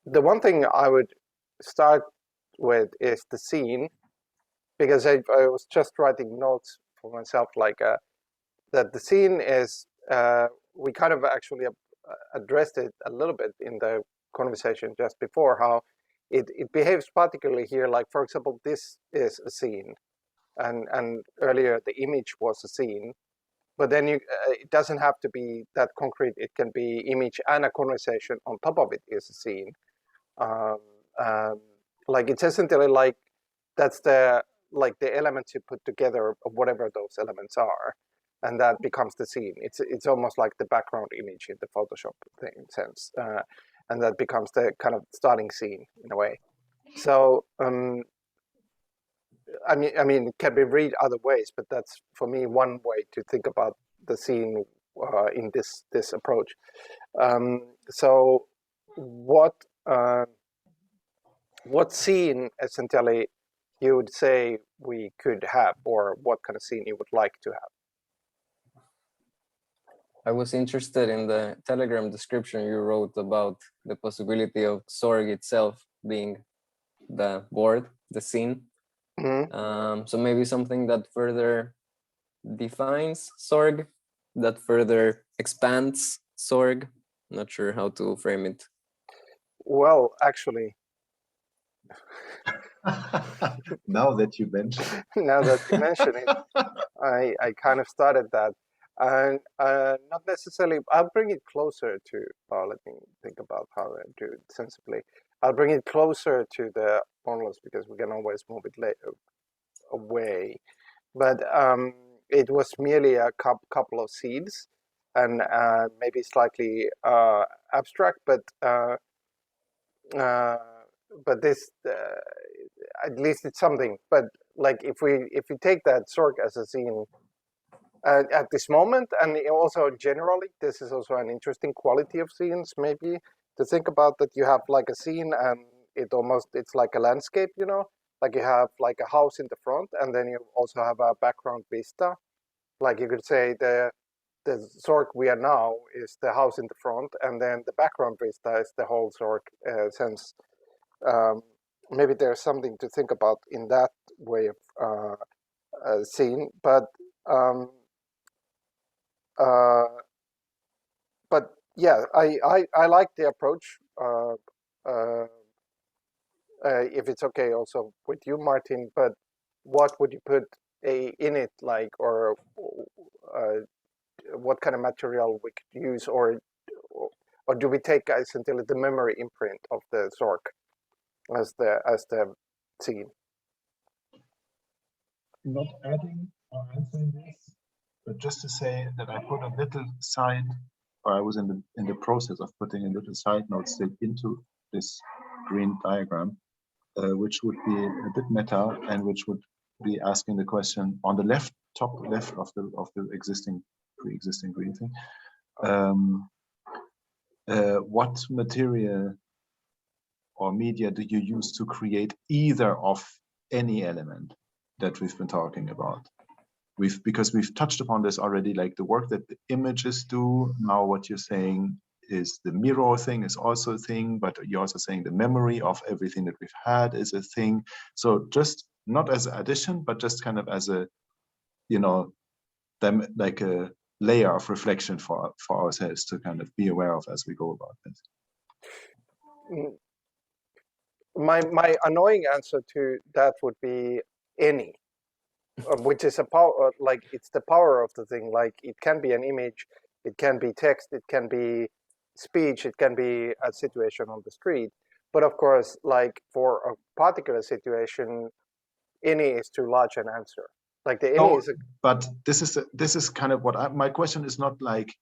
The one thing I would start with is the scene, because I was just writing notes for myself, like that the scene is, we kind of actually addressed it a little bit in the conversation just before, how it behaves particularly here. Like, for example, this is a scene, and earlier the image was a scene, but then it doesn't have to be that concrete. It can be image and a conversation on top of it is a scene. Um, um, like it's essentially like that's the elements you put together of whatever those elements are, and that becomes the scene. It's almost like the background image in the Photoshop thing sense, and that becomes the kind of starting scene in a way. So I mean, it can be read other ways, but that's for me one way to think about the scene in this approach. So what scene essentially you would say we could have, or what kind of scene you would like to have? I was interested in the Telegram description you wrote about the possibility of XORG itself being the board, the scene. Mm-hmm. So maybe something that further defines XORG, that further expands XORG. Not sure how to frame it. Well, actually, now that you mention it, I kind of started that, and not necessarily. I'll bring it closer to. Let me think about how I do it sensibly. I'll bring it closer to the monoliths because we can always move it away. But it was merely a couple of seeds, and maybe slightly abstract, but this at least it's something. But like if we take that XORG as a scene at this moment, and also generally, this is also an interesting quality of scenes, maybe to think about, that you have like a scene and it's like a landscape, you know, like you have like a house in the front, and then you also have a background vista. Like you could say the XORG we are now is the house in the front, and then the background vista is the whole XORG sense. Maybe there's something to think about in that way of scene, but yeah, I like the approach. If it's okay also with you, Martin, but what would you put in it, like, or what kind of material we could use, or do we take essentially the memory imprint of the XORG as the scene? Not adding or answering this, but just to say that I put a little side, or I was in the process of putting a little side note still into this green diagram, which would be a bit meta, and which would be asking the question on the top left of the pre-existing green thing. What material or media do you use to create either of any element that we've been talking about? Because we've touched upon this already, like the work that the images do. Now what you're saying is the mirror thing is also a thing, but you're also saying the memory of everything that we've had is a thing. So just not as an addition, but just kind of as a, you know, like a layer of reflection for ourselves to kind of be aware of as we go about this. My annoying answer to that would be any, which is a power, like it's the power of the thing. Like it can be an image, it can be text, it can be speech, it can be a situation on the street. But of course, like for a particular situation, any is too large an answer. Like the any is. But this is kind of what my question is not like,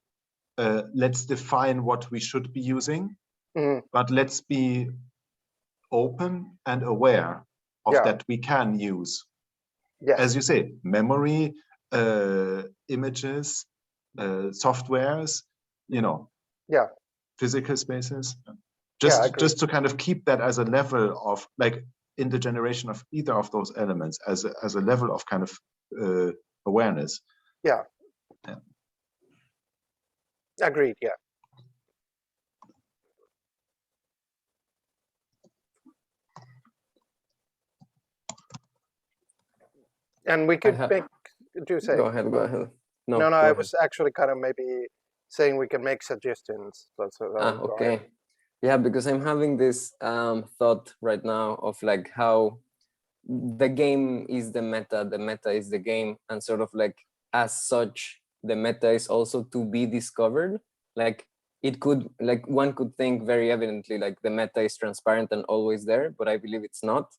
let's define what we should be using, but let's be open and aware of that we can use. Yes. As you say, memory, images, softwares, you know, physical spaces. just to kind of keep that as a level of like in the generation of either of those elements as a level of kind of awareness. Yeah. Agreed. Yeah. And we could make. Do say. Go ahead. No, go I ahead. was actually kind of maybe saying we can make suggestions. Okay. Yeah, because I'm having this thought right now of like how the game is the meta is the game, and sort of like as such, the meta is also to be discovered. Like it could, like one could think very evidently like the meta is transparent and always there, but I believe it's not.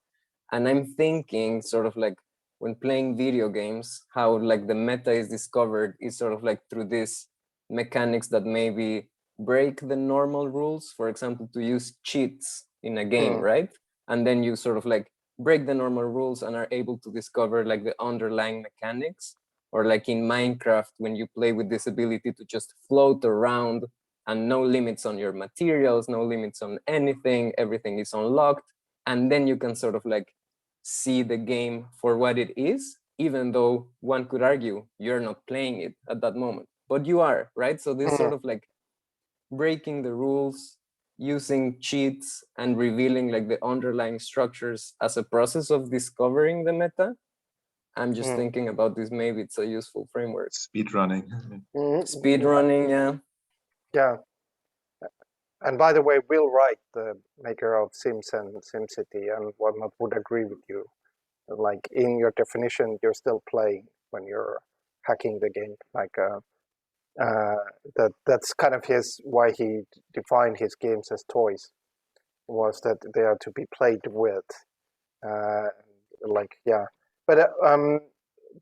And I'm thinking sort of like when playing video games, how like the meta is discovered is sort of like through this mechanics that maybe break the normal rules. For example, to use cheats in a game, right? And then you sort of like break the normal rules and are able to discover like the underlying mechanics. Or like in Minecraft, when you play with this ability to just float around and no limits on your materials, no limits on anything, everything is unlocked. And then you can sort of like see the game for what it is, even though one could argue you're not playing it at that moment, but you are, right? So this sort of like breaking the rules, using cheats and revealing like the underlying structures as a process of discovering the meta. I'm just thinking about this, maybe it's a useful framework. Speedrunning. Speedrunning, yeah. Yeah. And by the way, Will Wright, the maker of Sims and SimCity and whatnot, would agree with you. Like in your definition, you're still playing when you're hacking the game. Like that's kind of why he defined his games as toys, was that they are to be played with. But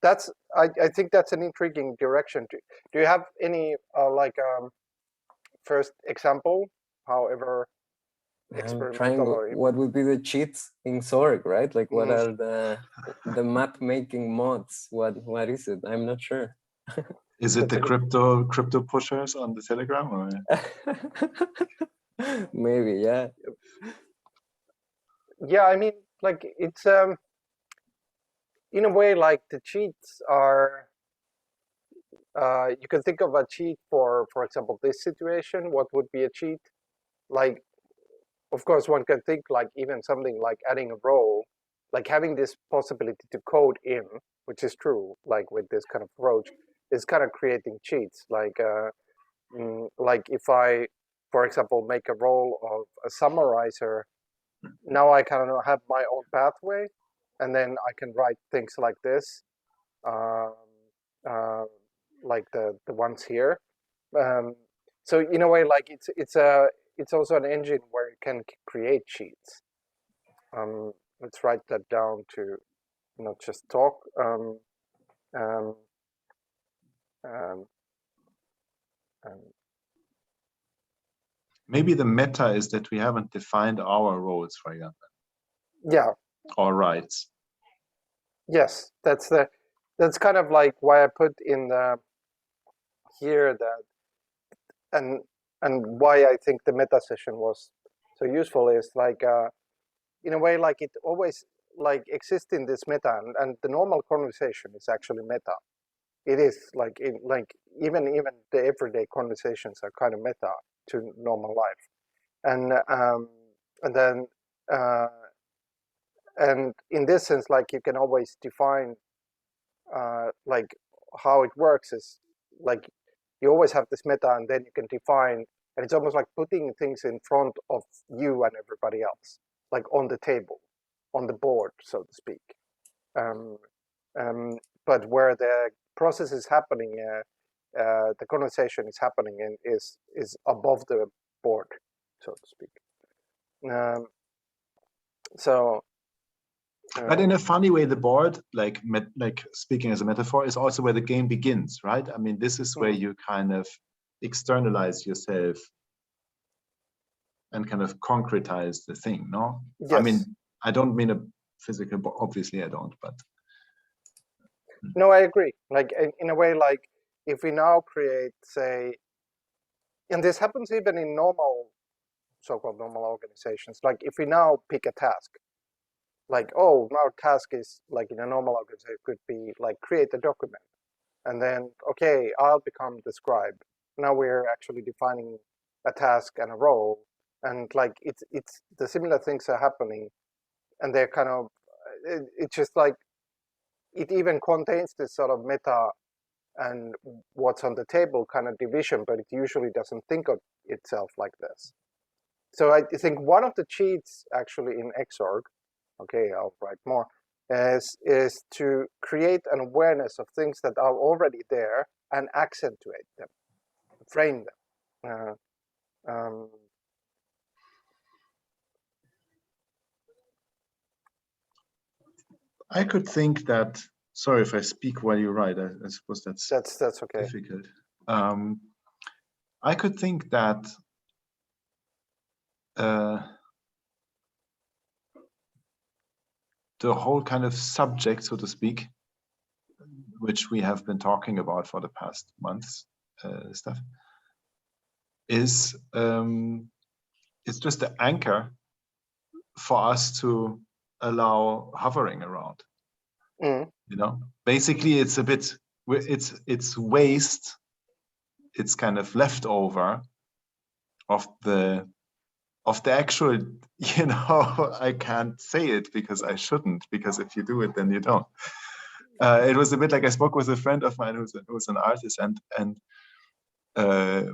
that's I think that's an intriguing direction. Do you have any first example, however experimental? What would be the cheats in XORG, right? Like what are the map making mods? What is it? I'm not sure. Is it the crypto pushers on the Telegram or? Maybe, yeah. Yeah, I mean, like it's in a way like the cheats are. You can think of a cheat for example, this situation. What would be a cheat? Like, of course, one can think like even something like adding a row, like having this possibility to code in, which is true, like with this kind of approach, is kind of creating cheats. Like if I, for example, make a role of a summarizer, now I kind of have my own pathway, and then I can write things like this, like the ones here. So in a way, like it's also an engine where you can create cheats. Let's write that down to not just talk. Maybe the meta is that we haven't defined our roles, for example. Yeah. Or rights. Yes, that's kind of like why I put in here that, and why I think the meta session was so useful is like in a way like it always like exists in this meta, and the normal conversation is actually meta. It is like even the everyday conversations are kind of meta to normal life, and then and in this sense, like you can always define like how it works is like you always have this meta, and then you can define, and it's almost like putting things in front of you and everybody else, like on the table, on the board, so to speak. But where the process is happening, the conversation is happening and is above the board, so to speak. But in a funny way, the board, like speaking as a metaphor, is also where the game begins, right? I mean, this is where you kind of externalize yourself and kind of concretize the thing, no? Yes. I mean, I don't mean a physical, obviously I don't, but. No, I agree. Like in a way, like if we now create, say, and this happens even in normal so-called normal organizations. Like if we now pick a task, like, oh, our task is like in a normal organization, it could be like create a document. And then, okay, I'll become the scribe. Now we're actually defining a task and a role. And like, it's the similar things are happening. And they're kind of, it's just like, it even contains this sort of meta and what's on the table kind of division, but it usually doesn't think of itself like this. So I think one of the cheats actually in XORG, okay, I'll write more, is to create an awareness of things that are already there and accentuate them, frame them. I could think that, sorry if I speak while you write, I suppose that's okay. difficult. I could think that the whole kind of subject, so to speak, which we have been talking about for the past months, stuff, is it's just the anchor for us to allow hovering around. You know, basically, it's a bit, it's waste. It's kind of leftover of the actual, you know, I can't say it because I shouldn't, because if you do it, then you don't. It was a bit like I spoke with a friend of mine who's an artist, and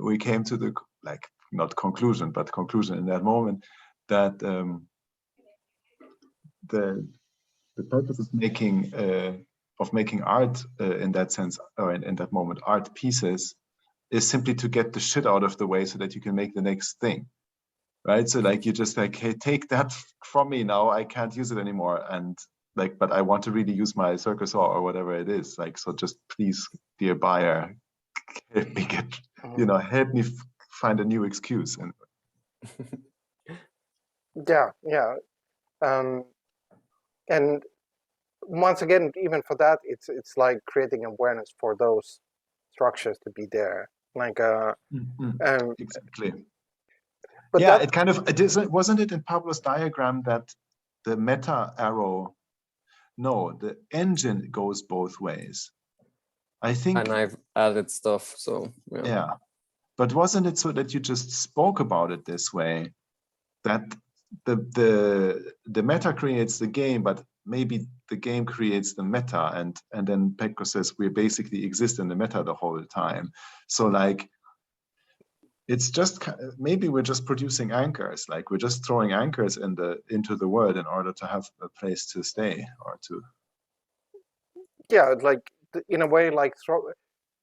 we came to the, like, not conclusion, but conclusion in that moment, that the purpose of making art in that sense, or in that moment, art pieces, is simply to get the shit out of the way so that you can make the next thing. Right, so like you just like, hey, take that from me now. I can't use it anymore, and like, but I want to really use my circus saw or whatever it is. Like, so just please, dear buyer, help me get, you know, help me find a new excuse. And yeah, and once again, even for that, it's like creating awareness for those structures to be there, like exactly. But yeah, it kind of, wasn't it in Pablo's diagram that the meta arrow, no, the engine goes both ways, I think. And I've added stuff, so yeah. But wasn't it so that you just spoke about it this way, that the meta creates the game, but maybe the game creates the meta, and then Pekko says we basically exist in the meta the whole time. So like, it's just, maybe we're just producing anchors, like we're just throwing anchors into the world in order to have a place to stay, or to, yeah, like in a way, like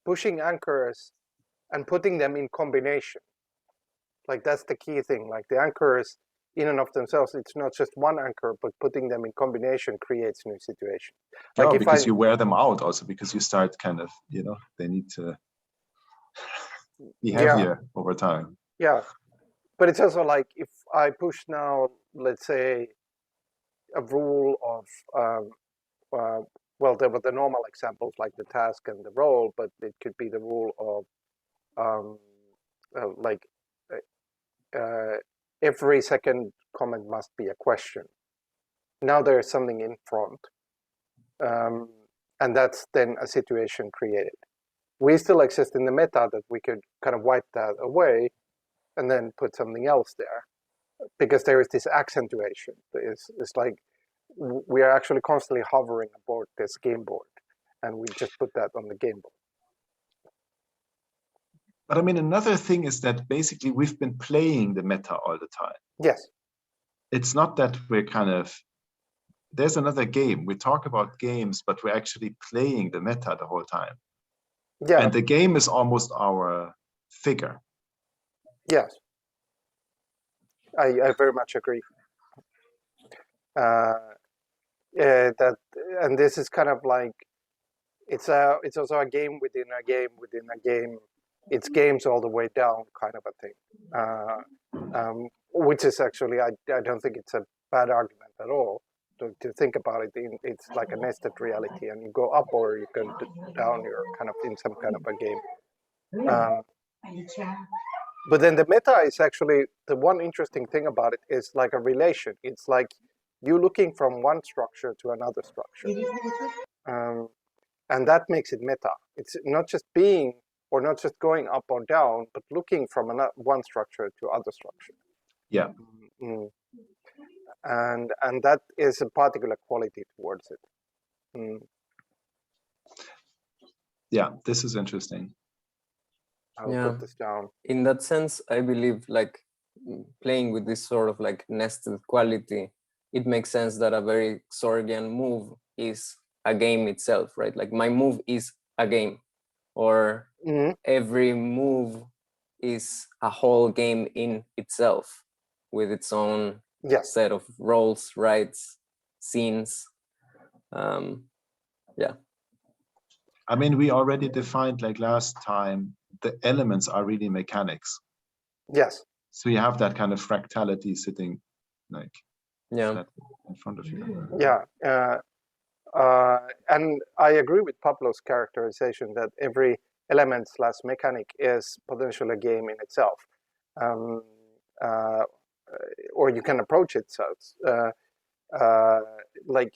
pushing anchors and putting them in combination. Like that's the key thing. Like the anchors in and of themselves, it's not just one anchor, but putting them in combination creates new situations. Like if because you wear them out, also because you start kind of, you know, they need to be heavier over time. Yeah, but it's also like if I push now, let's say, a rule of well, there were the normal examples like the task and the role, but it could be the rule of every second comment must be a question. Now there's something in front, and that's then a situation created. We still exist in the meta that we could kind of wipe that away and then put something else there, because there is this accentuation. It's like we are actually constantly hovering aboard this game board, and we just put that on the game board. But I mean, another thing is that basically we've been playing the meta all the time. Yes. It's not that we're kind of, there's another game. We talk about games, but we're actually playing the meta the whole time. Yeah. And the game is almost our figure. Yes. I very much agree. That, and this is kind of like, it's also a game within a game within a game. It's games all the way down kind of a thing, which is actually, I don't think it's a bad argument at all to think about it. It's like a nested reality, and you go up or you go down, you're kind of in some kind of a game. But then the meta is actually, the one interesting thing about it is like a relation. It's like you looking from one structure to another structure. And that makes it meta. It's not just being, or not just going up or down, but looking from one structure to other structure. Yeah. And that is a particular quality towards it. Yeah, this is interesting. I'll put this down. In that sense, I believe like playing with this sort of like nested quality, it makes sense that a very XORGian move is a game itself, right? Like my move is a game, or every move is a whole game in itself with its own set of roles, rights, scenes. Yeah. I mean, we already defined like last time, the elements are really mechanics. Yes. So you have that kind of fractality sitting like in front of you. Yeah. And I agree with Pablo's characterization that every element / mechanic is potentially a game in itself. Or you can approach it so like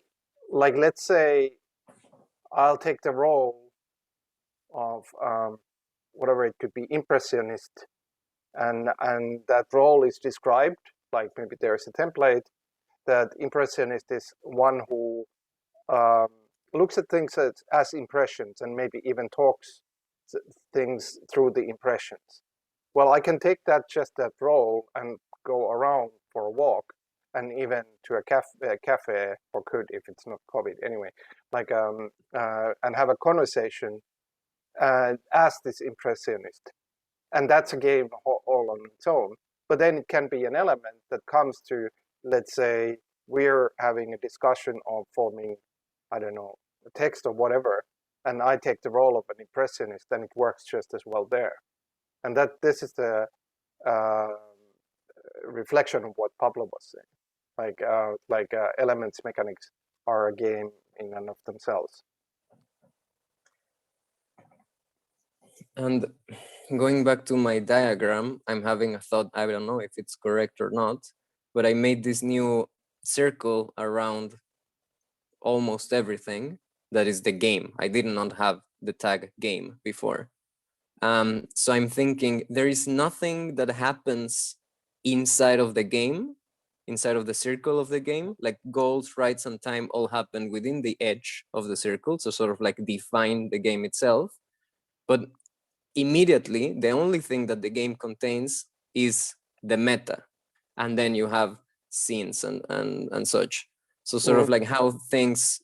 let's say I'll take the role of whatever it could be, impressionist, and that role is described, like maybe there's a template that impressionist is one who looks at things as impressions and maybe even talks things through the impressions. Well, I can take that role and go around for a walk, and even to a cafe, or could if it's not COVID anyway, like and have a conversation as this impressionist, and that's a game all on its own. But then it can be an element that comes to, let's say, we're having a discussion of forming, I don't know, a text or whatever, and I take the role of an impressionist, then it works just as well there. And that this is the reflection of what Pablo was saying. Like elements mechanics are a game in and of themselves. And going back to my diagram, I'm having a thought, I don't know if it's correct or not, but I made this new circle around almost everything that is the game. I did not have the tag game before. So I'm thinking there is nothing that happens inside of the game, inside of the circle of the game, like goals, rights, and time all happen within the edge of the circle, so sort of like define the game itself. But immediately, the only thing that the game contains is the meta. And then you have scenes and such. So sort of like how things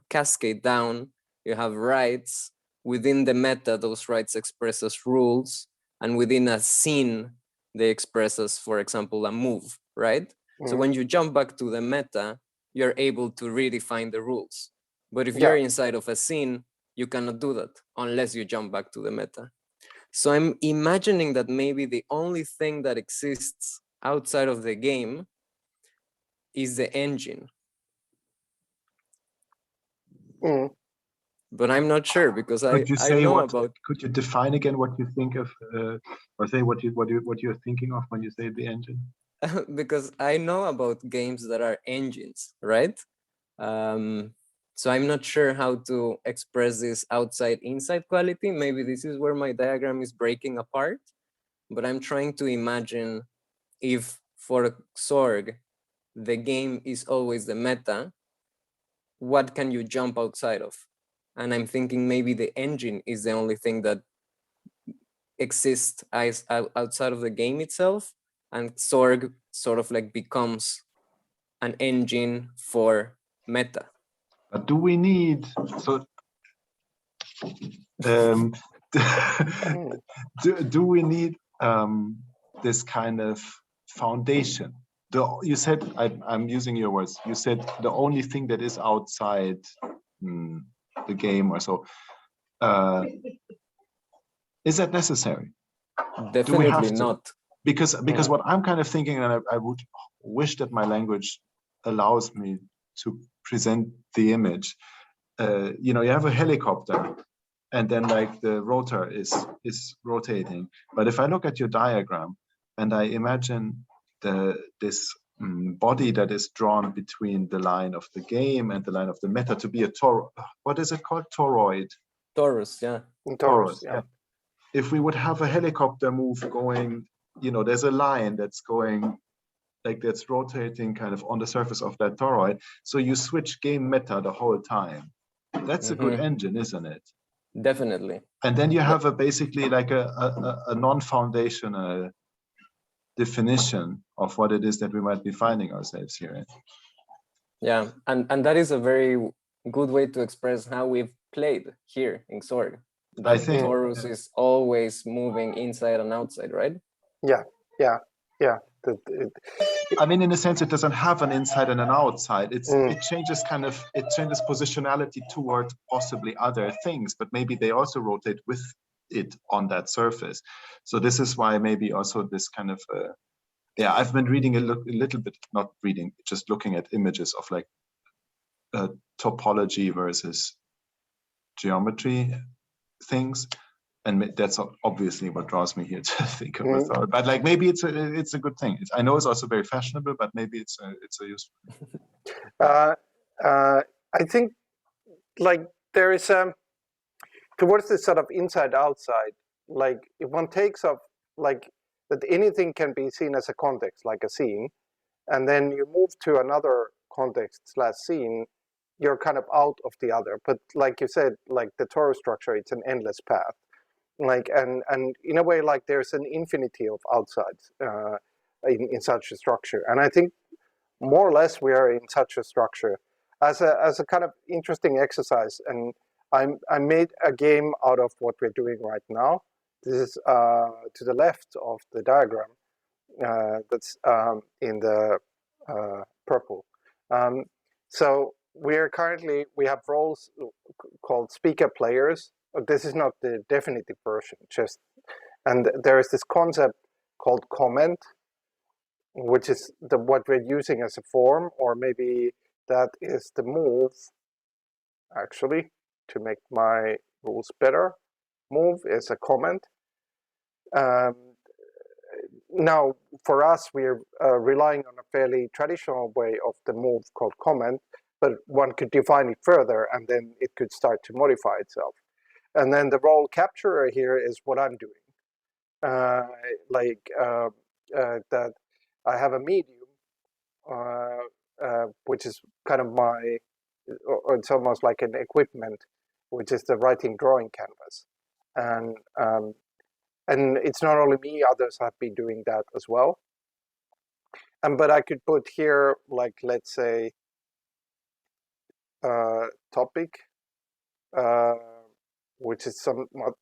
cascade down, you have rights. Within the meta, those rights express as rules. And within a scene, they express as, for example, a move, right? So when you jump back to the meta, you're able to redefine the rules. But if you're inside of a scene, you cannot do that unless you jump back to the meta. So I'm imagining that maybe the only thing that exists outside of the game is the engine. But I'm not sure, because I know about. Could you define again what you think of, or say what you're thinking of when you say the engine? Because I know about games that are engines, right? So I'm not sure how to express this outside-inside quality. Maybe this is where my diagram is breaking apart, but I'm trying to imagine if for XORG, the game is always the meta, what can you jump outside of? And I'm thinking maybe the engine is the only thing that exists outside of the game itself, and XORG sort of like becomes an engine for meta. But do we need, so do we need this kind of foundation? You said, I'm using your words, you said the only thing that is outside the game or so. Is that necessary? Definitely not. Because what I'm kind of thinking, and I would wish that my language allows me to present the image. You know, you have a helicopter, and then like the rotor is rotating. But if I look at your diagram and I imagine this body that is drawn between the line of the game and the line of the meta to be a what is it called? Toroid. Torus, yeah. Torus, yeah. If we would have a helicopter move going, you know, there's a line that's going, like that's rotating kind of on the surface of that toroid. So you switch game meta the whole time. That's a good engine, isn't it? Definitely. And then you have basically like a non-foundational definition of what it is that we might be finding ourselves here in. Yeah, and that is a very good way to express how we've played here in XORG. I think Torus is always moving inside and outside, right? Yeah. I mean, in a sense, it doesn't have an inside and an outside. It changes positionality toward possibly other things, but maybe they also rotate with it on that surface. So this is why maybe also this kind of I've been reading a little bit, not reading, just looking at images of like topology versus geometry things. And that's obviously what draws me here to think of a thought. But like maybe it's a good thing. I know it's also very fashionable, but maybe it's a useful. I think like there is towards this sort of inside outside. Like if one takes up like that, anything can be seen as a context, like a scene, and then you move to another context / scene, you're kind of out of the other. But like you said, like the torus structure, it's an endless path. Like and in a way, like there's an infinity of outsides in such a structure, and I think more or less we are in such a structure as a kind of interesting exercise. And I made a game out of what we're doing right now. This is to the left of the diagram. That's in the purple. So we have roles called speaker players. This is not the definitive version, and there is this concept called comment, which is what we're using as a form, or maybe that is the move, actually, to make my rules better. Move is a comment. Now, for us, we're relying on a fairly traditional way of the move called comment, but one could define it further, and then it could start to modify itself. And then the role capturer here is what I'm doing. That I have a medium, which is kind of or it's almost like an equipment, which is the writing drawing canvas. And it's not only me, others have been doing that as well. But I could put here, like, let's say, topic, which is somewhat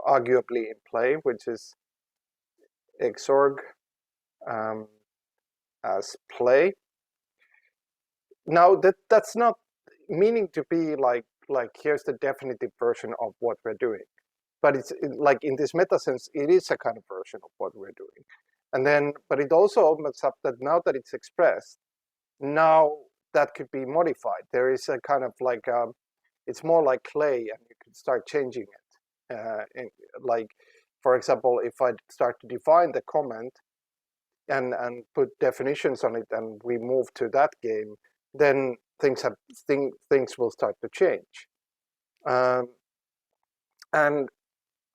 arguably in play, which is XORG as play. Now that's not meaning to be like here's the definitive version of what we're doing, but it's like in this meta sense, it is a kind of version of what we're doing. And then, but it also opens up that now that it's expressed, now that could be modified. There is a kind of like it's more like clay, and you can start changing it. Like, for example, if I start to define the comment and put definitions on it, and we move to that game, then things will start to change. And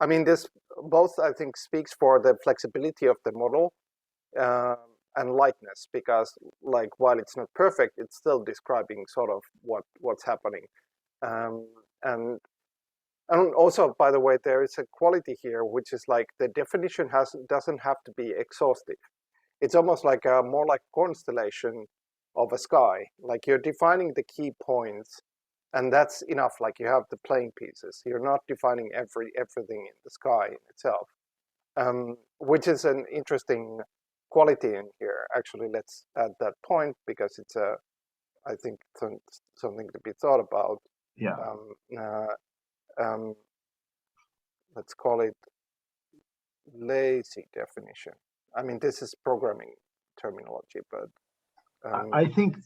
I mean, this both, I think, speaks for the flexibility of the model and lightness, because like while it's not perfect, it's still describing sort of what's happening. And also, by the way, there is a quality here, which is like the definition doesn't have to be exhaustive. It's almost like more like constellation of a sky. Like you're defining the key points, and that's enough. Like you have the playing pieces. You're not defining everything in the sky in itself, which is an interesting quality in here. Actually, let's add that point, because it's I think something to be thought about. Yeah. Let's call it lazy definition. I mean, this is programming terminology, but I think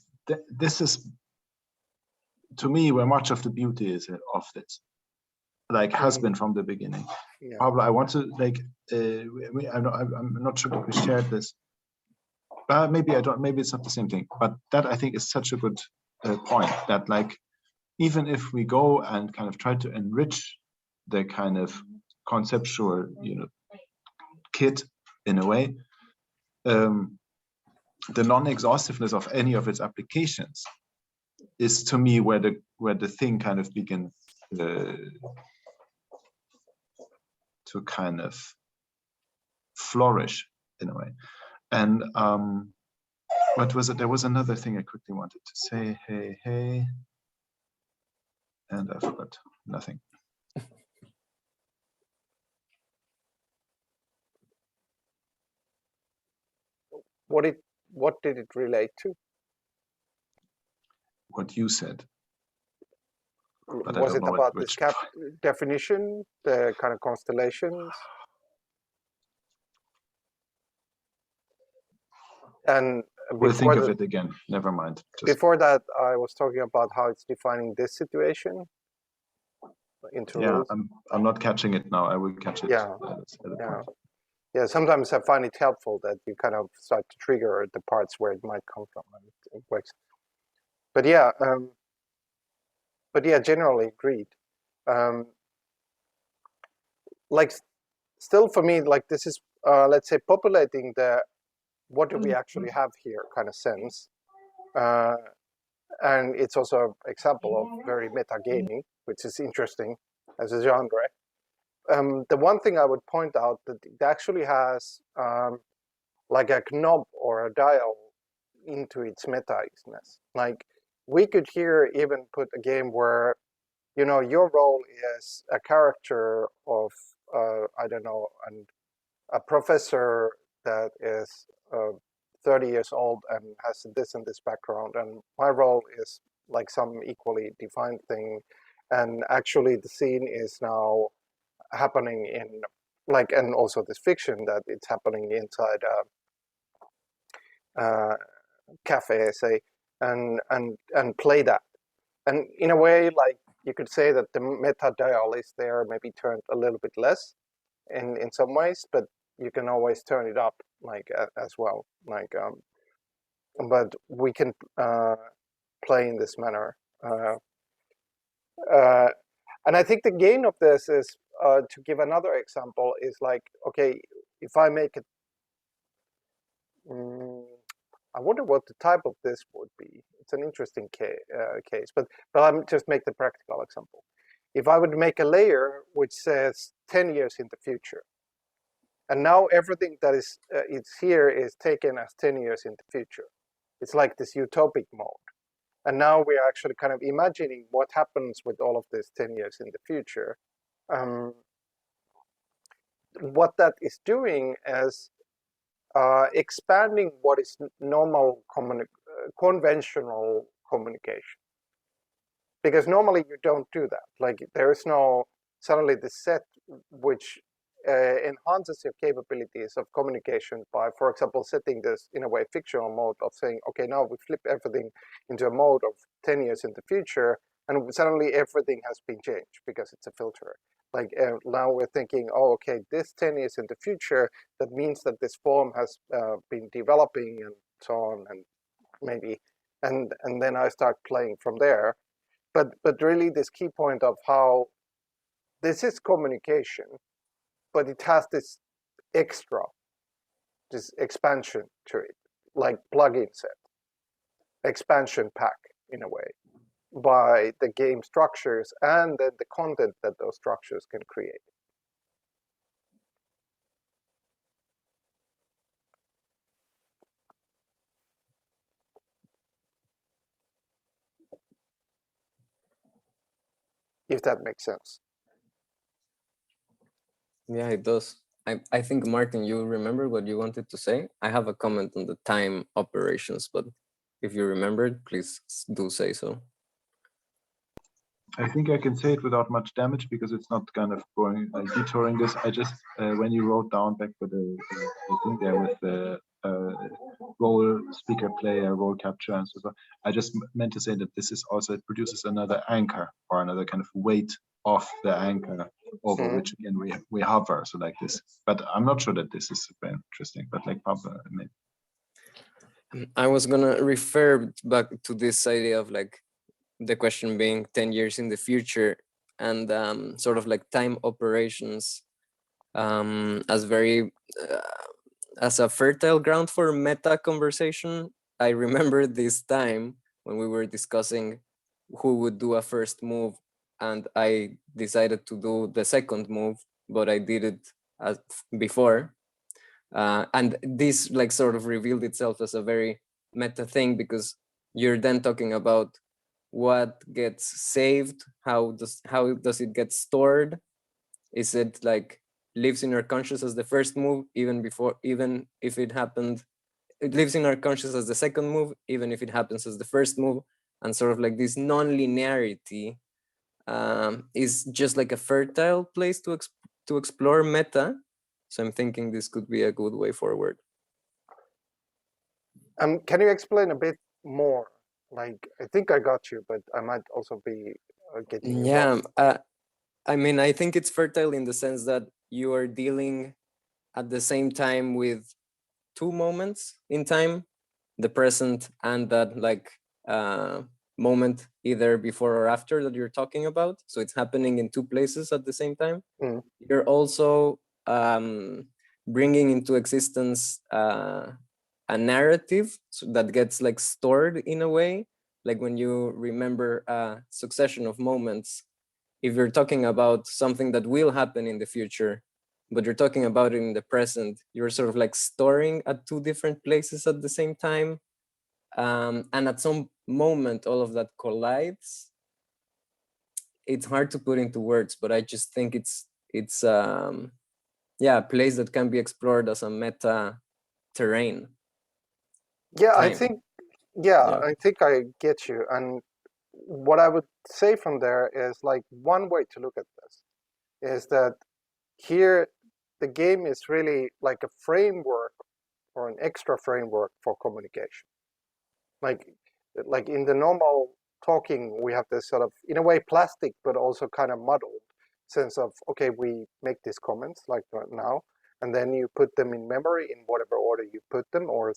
this is, to me, where much of the beauty is of this. like has been from the beginning. Yeah. Pablo, I want to like I'm not sure if we shared this. Maybe I don't. Maybe it's not the same thing. But that I think is such a good point that like even if we go and kind of try to enrich the kind of conceptual kit in a way, the non-exhaustiveness of any of its applications is to me where the thing kind of begins to kind of flourish in a way. And what was it? There was another thing I quickly wanted to say. Hey, and I forgot. Nothing. What did it relate to? What you said. But was I it don't know about which this definition, the kind of constellations? And we'll think of it again. Never mind. Before that, I was talking about how it's defining this situation into rules. I'm not catching it now. I will catch it. Yeah. Point. Yeah. Sometimes I find it helpful that you kind of start to trigger the parts where it might come from, and it works. But yeah, generally agreed. Like, still for me, like this is let's say populating the what do we actually have here kind of sense. And it's also an example of very metagaming, which is interesting as a genre. The one thing I would point out that it actually has like a knob or a dial into its meta-isness. Like we could here even put a game where, your role is a character of, I don't know, and a professor that is 30 years old and has this and this background, and my role is like some equally defined thing, and actually the scene is now happening in like, and also this fiction that it's happening inside a cafe, say, and play that, and in a way, like you could say that the meta dial is there, maybe turned a little bit less in some ways, but you can always turn it up like as well, like but we can play in this manner, and I think the gain of this is to give another example is like, okay, if I make it, I wonder what the type of this would be. It's an interesting case, but I'm just make the practical example. If I would make a layer which says 10 years in the future, and now everything that is it's here is taken as 10 years in the future. It's like this utopic mode. And now we're actually kind of imagining what happens with all of this 10 years in the future. What that is doing is expanding what is normal conventional communication. Because normally you don't do that. Like there is no suddenly the set which enhances your capabilities of communication by, for example, setting this in a way fictional mode of saying, okay, now we flip everything into a mode of 10 years in the future, and suddenly everything has been changed because it's a filter. Like now we're thinking, oh, okay, this 10 years in the future, that means that this form has been developing and so on, and maybe, and then I start playing from there. But really this key point of how this is communication, but it has this extra, this expansion to it, like plugin set, expansion pack in a way, by the game structures and then the content that those structures can create. If that makes sense. Yeah, it does. I think, Martin, you remember what you wanted to say? I have a comment on the time operations, but if you remembered, please do say so. I think I can say it without much damage because it's not kind of going detouring this. I just when you wrote down back for the thing there with the role speaker player, role capture, and so on. I just meant to say that this is also, it produces another anchor or another kind of weight of the anchor over which again we hover. So like this, but I'm not sure that this is super interesting. But like Papa, maybe. I was gonna refer back to this idea of like the question being 10 years in the future, and sort of like time operations as very as a fertile ground for meta conversation. I remember this time when we were discussing who would do a first move, and I decided to do the second move, but I did it as before. And this like sort of revealed itself as a very meta thing, because you're then talking about what gets saved, how does it get stored? Is it like lives in our conscious as the first move, even if it happened, it lives in our conscious as the second move, even if it happens as the first move, and sort of like this non-linearity is just like a fertile place to explore meta. So I'm thinking this could be a good way forward. Can you explain a bit more? Like, I think I got you, but I might also be getting you wrong. I mean, I think it's fertile in the sense that you are dealing at the same time with two moments in time, the present and that like moment either before or after that you're talking about. So it's happening in two places at the same time. You're also bringing into existence a narrative that gets like stored in a way, like when you remember a succession of moments. If you're talking about something that will happen in the future, but you're talking about it in the present, you're sort of like storing at two different places at the same time. And at some moment, all of that collides. It's hard to put into words, but I just think it's yeah, a place that can be explored as a meta terrain. Yeah, Time. I think I get you. And what I would say from there is like one way to look at this is that here the game is really like a framework or an extra framework for communication. Like in the normal talking, we have this sort of, in a way, plastic, but also kind of muddled sense of, okay, we make these comments like now, and then you put them in memory in whatever order you put them, or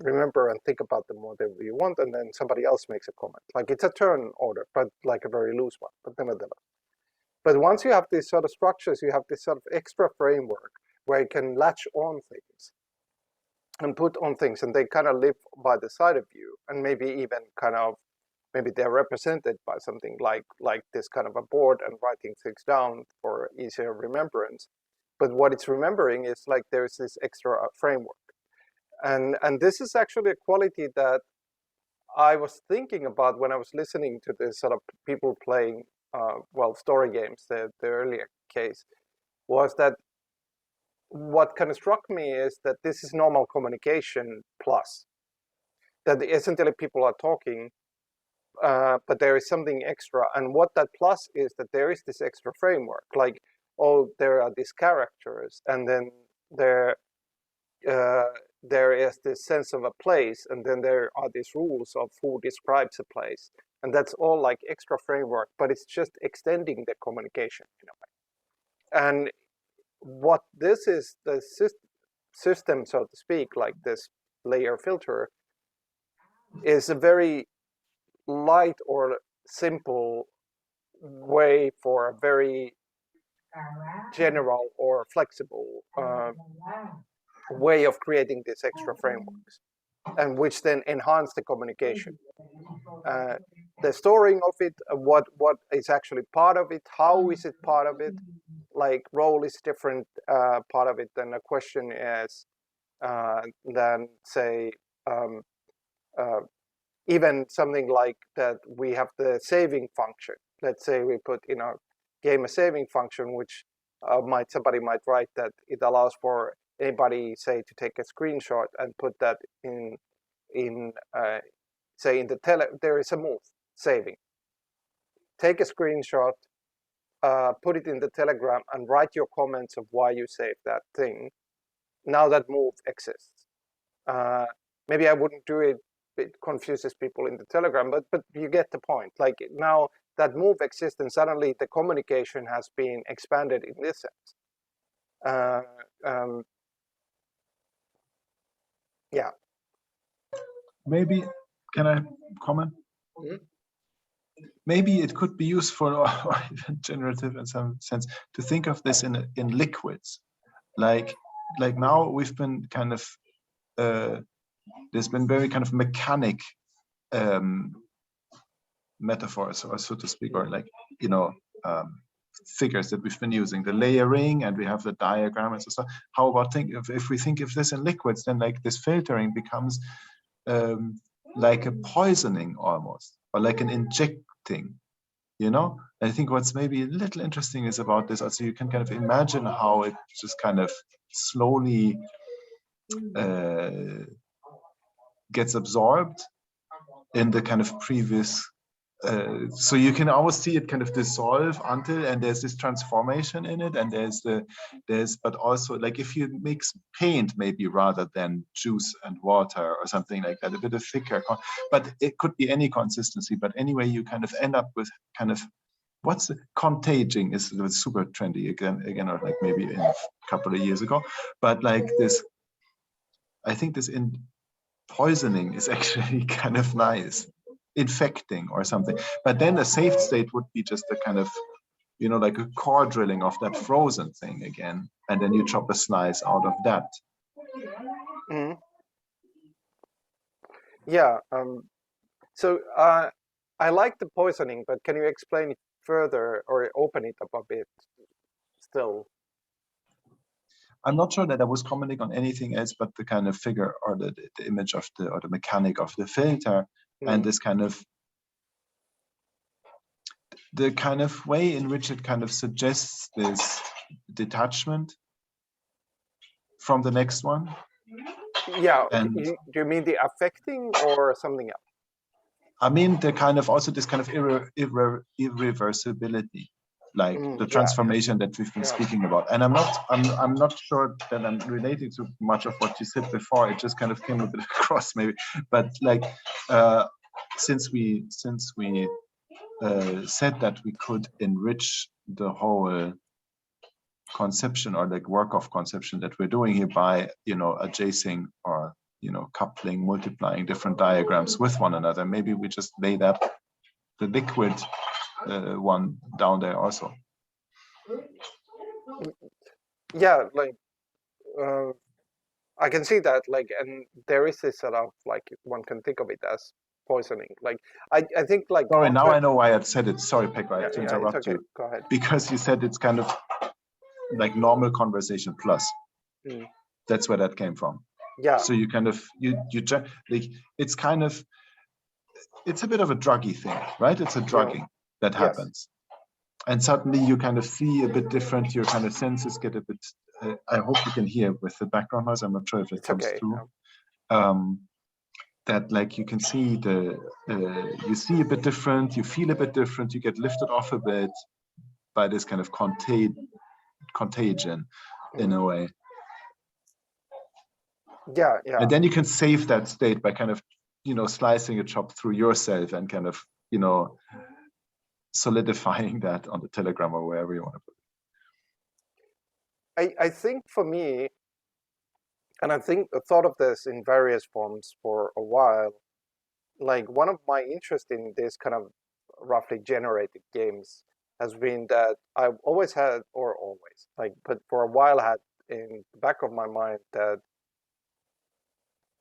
remember and think about them whatever you want, and then somebody else makes a comment. Like it's a turn order, but like a very loose one, but nevertheless. But once you have these sort of structures, you have this sort of extra framework where you can latch on things and put on things, and they kind of live by the side of you, and maybe even kind of, maybe they're represented by something like this kind of a board and writing things down for easier remembrance. But what it's remembering is like there's this extra framework. And this is actually a quality that I was thinking about when I was listening to this sort of people playing, story games, the earlier case, was that what kind of struck me is that this is normal communication plus. That essentially people are talking, but there is something extra. And what that plus is that there is this extra framework. Like, oh, there are these characters, and then there is this sense of a place, and then there are these rules of who describes a place. And that's all like extra framework, but it's just extending the communication in a way. And what this is, the system, so to speak, like this layer filter, is a very light or simple way for a very general or flexible way of creating these extra frameworks, and which then enhance the communication. The storing of it, what is actually part of it, how is it part of it, like role is different part of it than a question is, than say, even something like that we have the saving function. Let's say we put in our game a saving function, which somebody might write that it allows for anybody, say, to take a screenshot and put that in say in the there is a move saving. take a screenshot, put it in the Telegram, and write your comments of why you saved that thing. Now that move exists. Maybe I wouldn't do it. It confuses people in the Telegram, but you get the point. Like now that move exists, and suddenly the communication has been expanded in this sense. Yeah. Maybe, can I comment? Mm-hmm. Maybe it could be useful or even generative in some sense to think of this in liquids. Like now we've been kind of, there's been very kind of mechanic metaphors, or so to speak, or like, you know, figures that we've been using, the layering, and we have the diagram and so stuff. How about if we think of this in liquids, then like this filtering becomes like a poisoning almost, or like an injecting, you know? And I think what's maybe a little interesting is about this also, you can kind of imagine how it just kind of slowly gets absorbed in the kind of previous, so you can almost see it kind of dissolve until, and there's this transformation in it, and but also like if you mix paint maybe rather than juice and water or something like that, a bit of thicker, but it could be any consistency, but anyway you kind of end up with kind of, what's the contaging is super trendy again, or like maybe in a couple of years ago, but like this, I think this in poisoning is actually kind of nice. Infecting or something, but then a safe state would be just a kind of, you know, like a core drilling of that frozen thing again, and then you chop a slice out of that. Mm-hmm. Yeah. So I like the poisoning, but can you explain it further or open it up a bit still? I'm not sure that I was commenting on anything else but the kind of figure or the image of the, or the mechanic of the filter, and this kind of, the kind of way in which it kind of suggests this detachment from the next one. Yeah, and do you mean the affecting or something else? I mean the kind of also this kind of irreversibility, like the transformation that we've been speaking about. And I'm not sure that I'm relating to much of what you said before. It just kind of came a bit across maybe, but like since we said that we could enrich the whole conception or like work of conception that we're doing here by, you know, adjacing or, you know, coupling, multiplying different diagrams with one another. Maybe we just lay that, the liquid one down there also. Yeah, like I can see that, like, and there is this sort of like, one can think of it as poisoning. Like I think like. Sorry, now I know why I said it. Sorry, Pekka, I have to interrupt it's okay. you. Go ahead. Because you said it's kind of like normal conversation plus. That's where that came from. Yeah. So you kind of like, it's kind of, it's a bit of a druggy thing, right? It's a drugging that happens. And suddenly you kind of see a bit different, your kind of senses get a bit, I hope you can hear with the background noise, I'm not sure if it comes through. That like you can see you see a bit different, you feel a bit different, you get lifted off a bit by this kind of contagion in a way. Yeah. And then you can save that state by kind of, you know, slicing a chop through yourself and kind of, you know, solidifying that on the Telegram or wherever you want to put it. I think for me, and I thought of this in various forms for a while, like one of my interests in this kind of roughly generated games has been that I've always had, but for a while had in the back of my mind that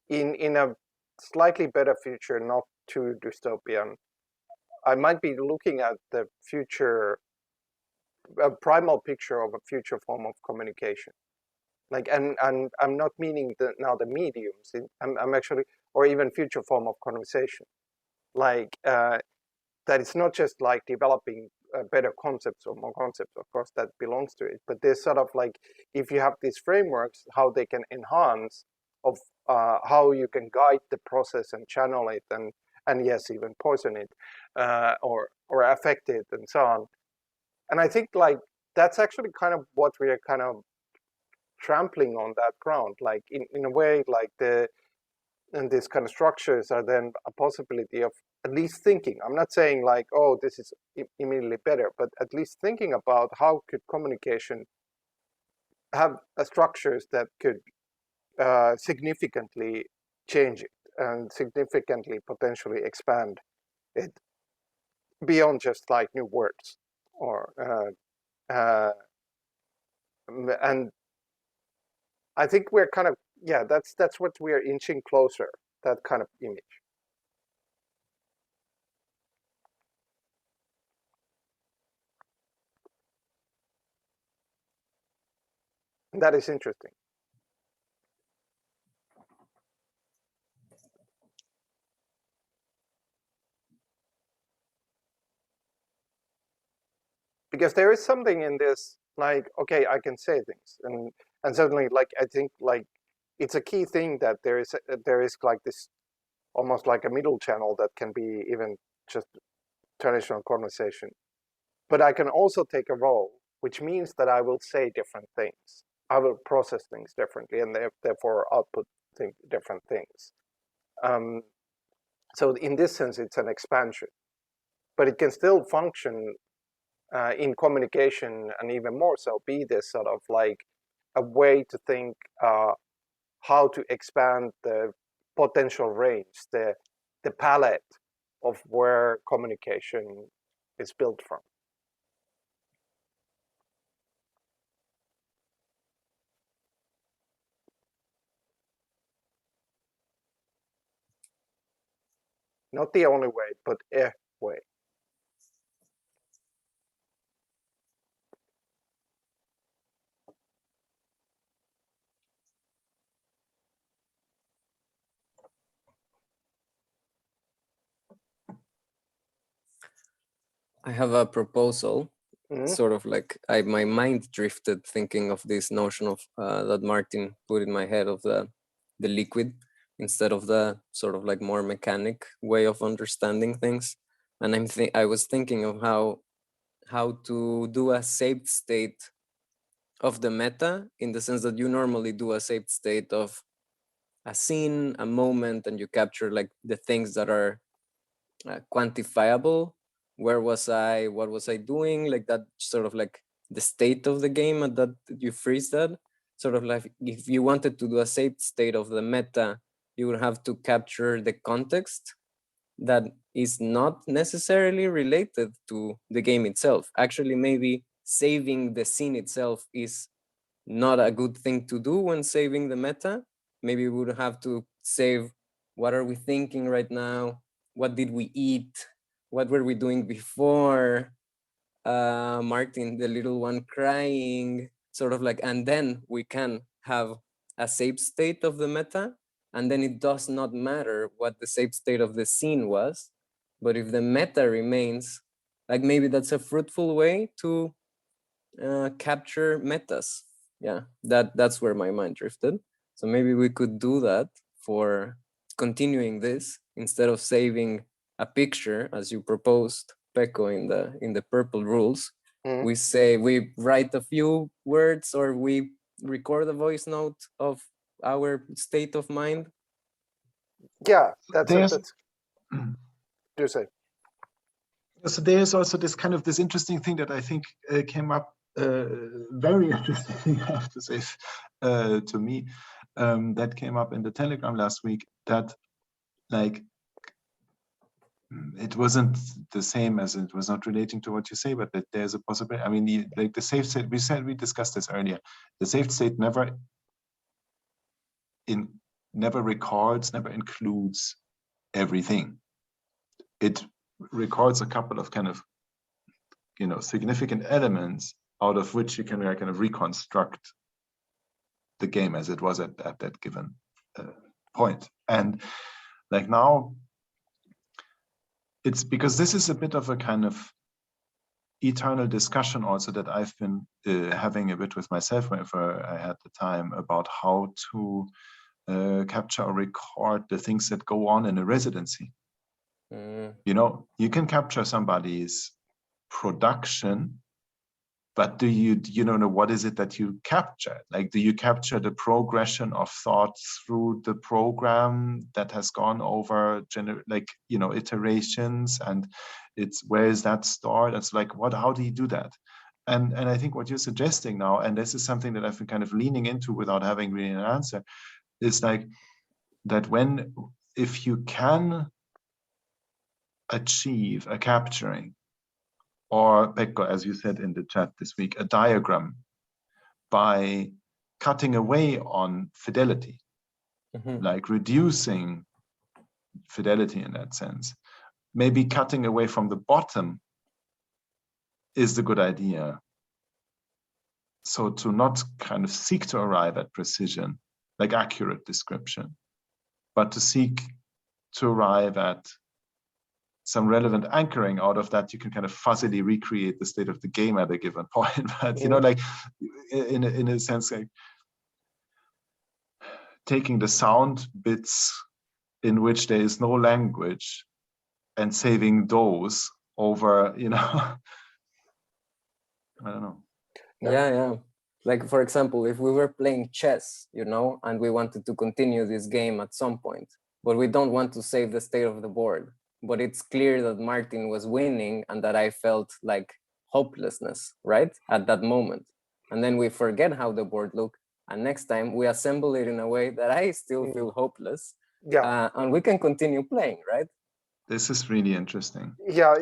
in a slightly better future, not too dystopian, I might be looking at the future, a primal picture of a future form of communication. Like, and I'm not meaning now the mediums. I'm actually, or even future form of conversation. Like that it's not just like developing better concepts or more concepts. Of course, that belongs to it. But there's sort of like, if you have these frameworks, how they can enhance of how you can guide the process and channel it, and yes, even poison it. or affected and so on. And I think like that's actually kind of what we are kind of trampling on that ground, like in a way, like and these kind of structures are then a possibility of at least thinking. I'm not saying like, oh, this is immediately better, but at least thinking about how could communication have structures that could significantly change it and significantly potentially expand it beyond just like new words or and I think we're kind of, yeah, that's what we are inching closer, that kind of image. And that is interesting. Because there is something in this, like, okay, I can say things, and certainly, like, I think, like, it's a key thing that there is like this, almost like a middle channel that can be even just traditional conversation. But I can also take a role, which means that I will say different things. I will process things differently, and therefore output different things. So in this sense, it's an expansion, but it can still function in communication, and even more so, be this sort of like a way to think how to expand the potential range, the palette of where communication is built from. Not the only way, but a way. I have a proposal. Mm-hmm. Sort of like my mind drifted thinking of this notion of that Martin put in my head of the liquid instead of the sort of like more mechanic way of understanding things. And I was thinking of how to do a saved state of the meta, in the sense that you normally do a saved state of a scene, a moment, and you capture like the things that are quantifiable. Where was I? What was I doing? Like that, sort of like the state of the game, and that you freeze that. Sort of like if you wanted to do a saved state of the meta, you would have to capture the context that is not necessarily related to the game itself. Actually, maybe saving the scene itself is not a good thing to do when saving the meta. Maybe we would have to save what are we thinking right now, what did we eat, what were we doing before, Martin, the little one, crying, sort of like, and then we can have a safe state of the meta, and then it does not matter what the safe state of the scene was. But if the meta remains, like, maybe that's a fruitful way to capture metas. Yeah, that's where my mind drifted. So maybe we could do that for continuing this, instead of saving a picture as you proposed, Pecco, in the purple rules. Mm-hmm. We write a few words, or we record a voice note of our state of mind. Yeah, that's do say. So there's also this kind of this interesting thing that I think came up, very interesting, I have to say, to me, that came up in the Telegram last week, that like it wasn't the same, as it was not relating to what you say, but that there's a possibility. I mean, like the safe state, we discussed this earlier. The safe state never records, never includes everything. It records a couple of kind of, significant elements out of which you can kind of reconstruct the game as it was at that given point. And like now, it's because this is a bit of a kind of eternal discussion also that I've been having a bit with myself whenever I had the time, about how to capture or record the things that go on in a residency. You know, you can capture somebody's production, but do you know what is it that you capture? Like, do you capture the progression of thoughts through the program that has gone over iterations, and it's where is that stored? It's like, how do you do that? And I think what you're suggesting now, and this is something that I've been kind of leaning into without having really an answer, is like that if you can achieve a capturing, or Pekko, as you said in the chat this week, a diagram by cutting away on fidelity, like reducing fidelity in that sense. Maybe cutting away from the bottom is the good idea. So to not kind of seek to arrive at precision, like accurate description, but to seek to arrive at some relevant anchoring. Out of that, you can kind of fuzzily recreate the state of the game at a given point. But you know, like in a sense, like taking the sound bits in which there is no language and saving those over, you know, I don't know. Yeah. Like, for example, if we were playing chess, you know, and we wanted to continue this game at some point, but we don't want to save the state of the board, but it's clear that Martin was winning and that I felt like hopelessness, right, at that moment. And then we forget how the board looked, and next time we assemble it in a way that I still feel hopeless, and we can continue playing, right? This is really interesting. Yeah.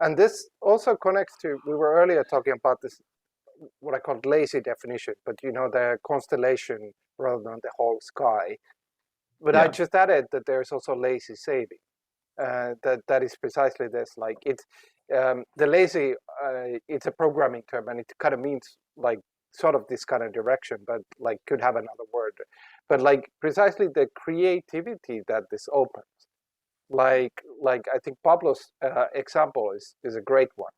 And this also connects to, we were earlier talking about this, what I call lazy definition, but you know, the constellation rather than the whole sky. But I just added that there's also lazy saving. That is precisely this. Like, it's the lazy. It's a programming term, and it kind of means like sort of this kind of direction, but like could have another word. But like precisely the creativity that this opens. Like I think Pablo's example is a great one.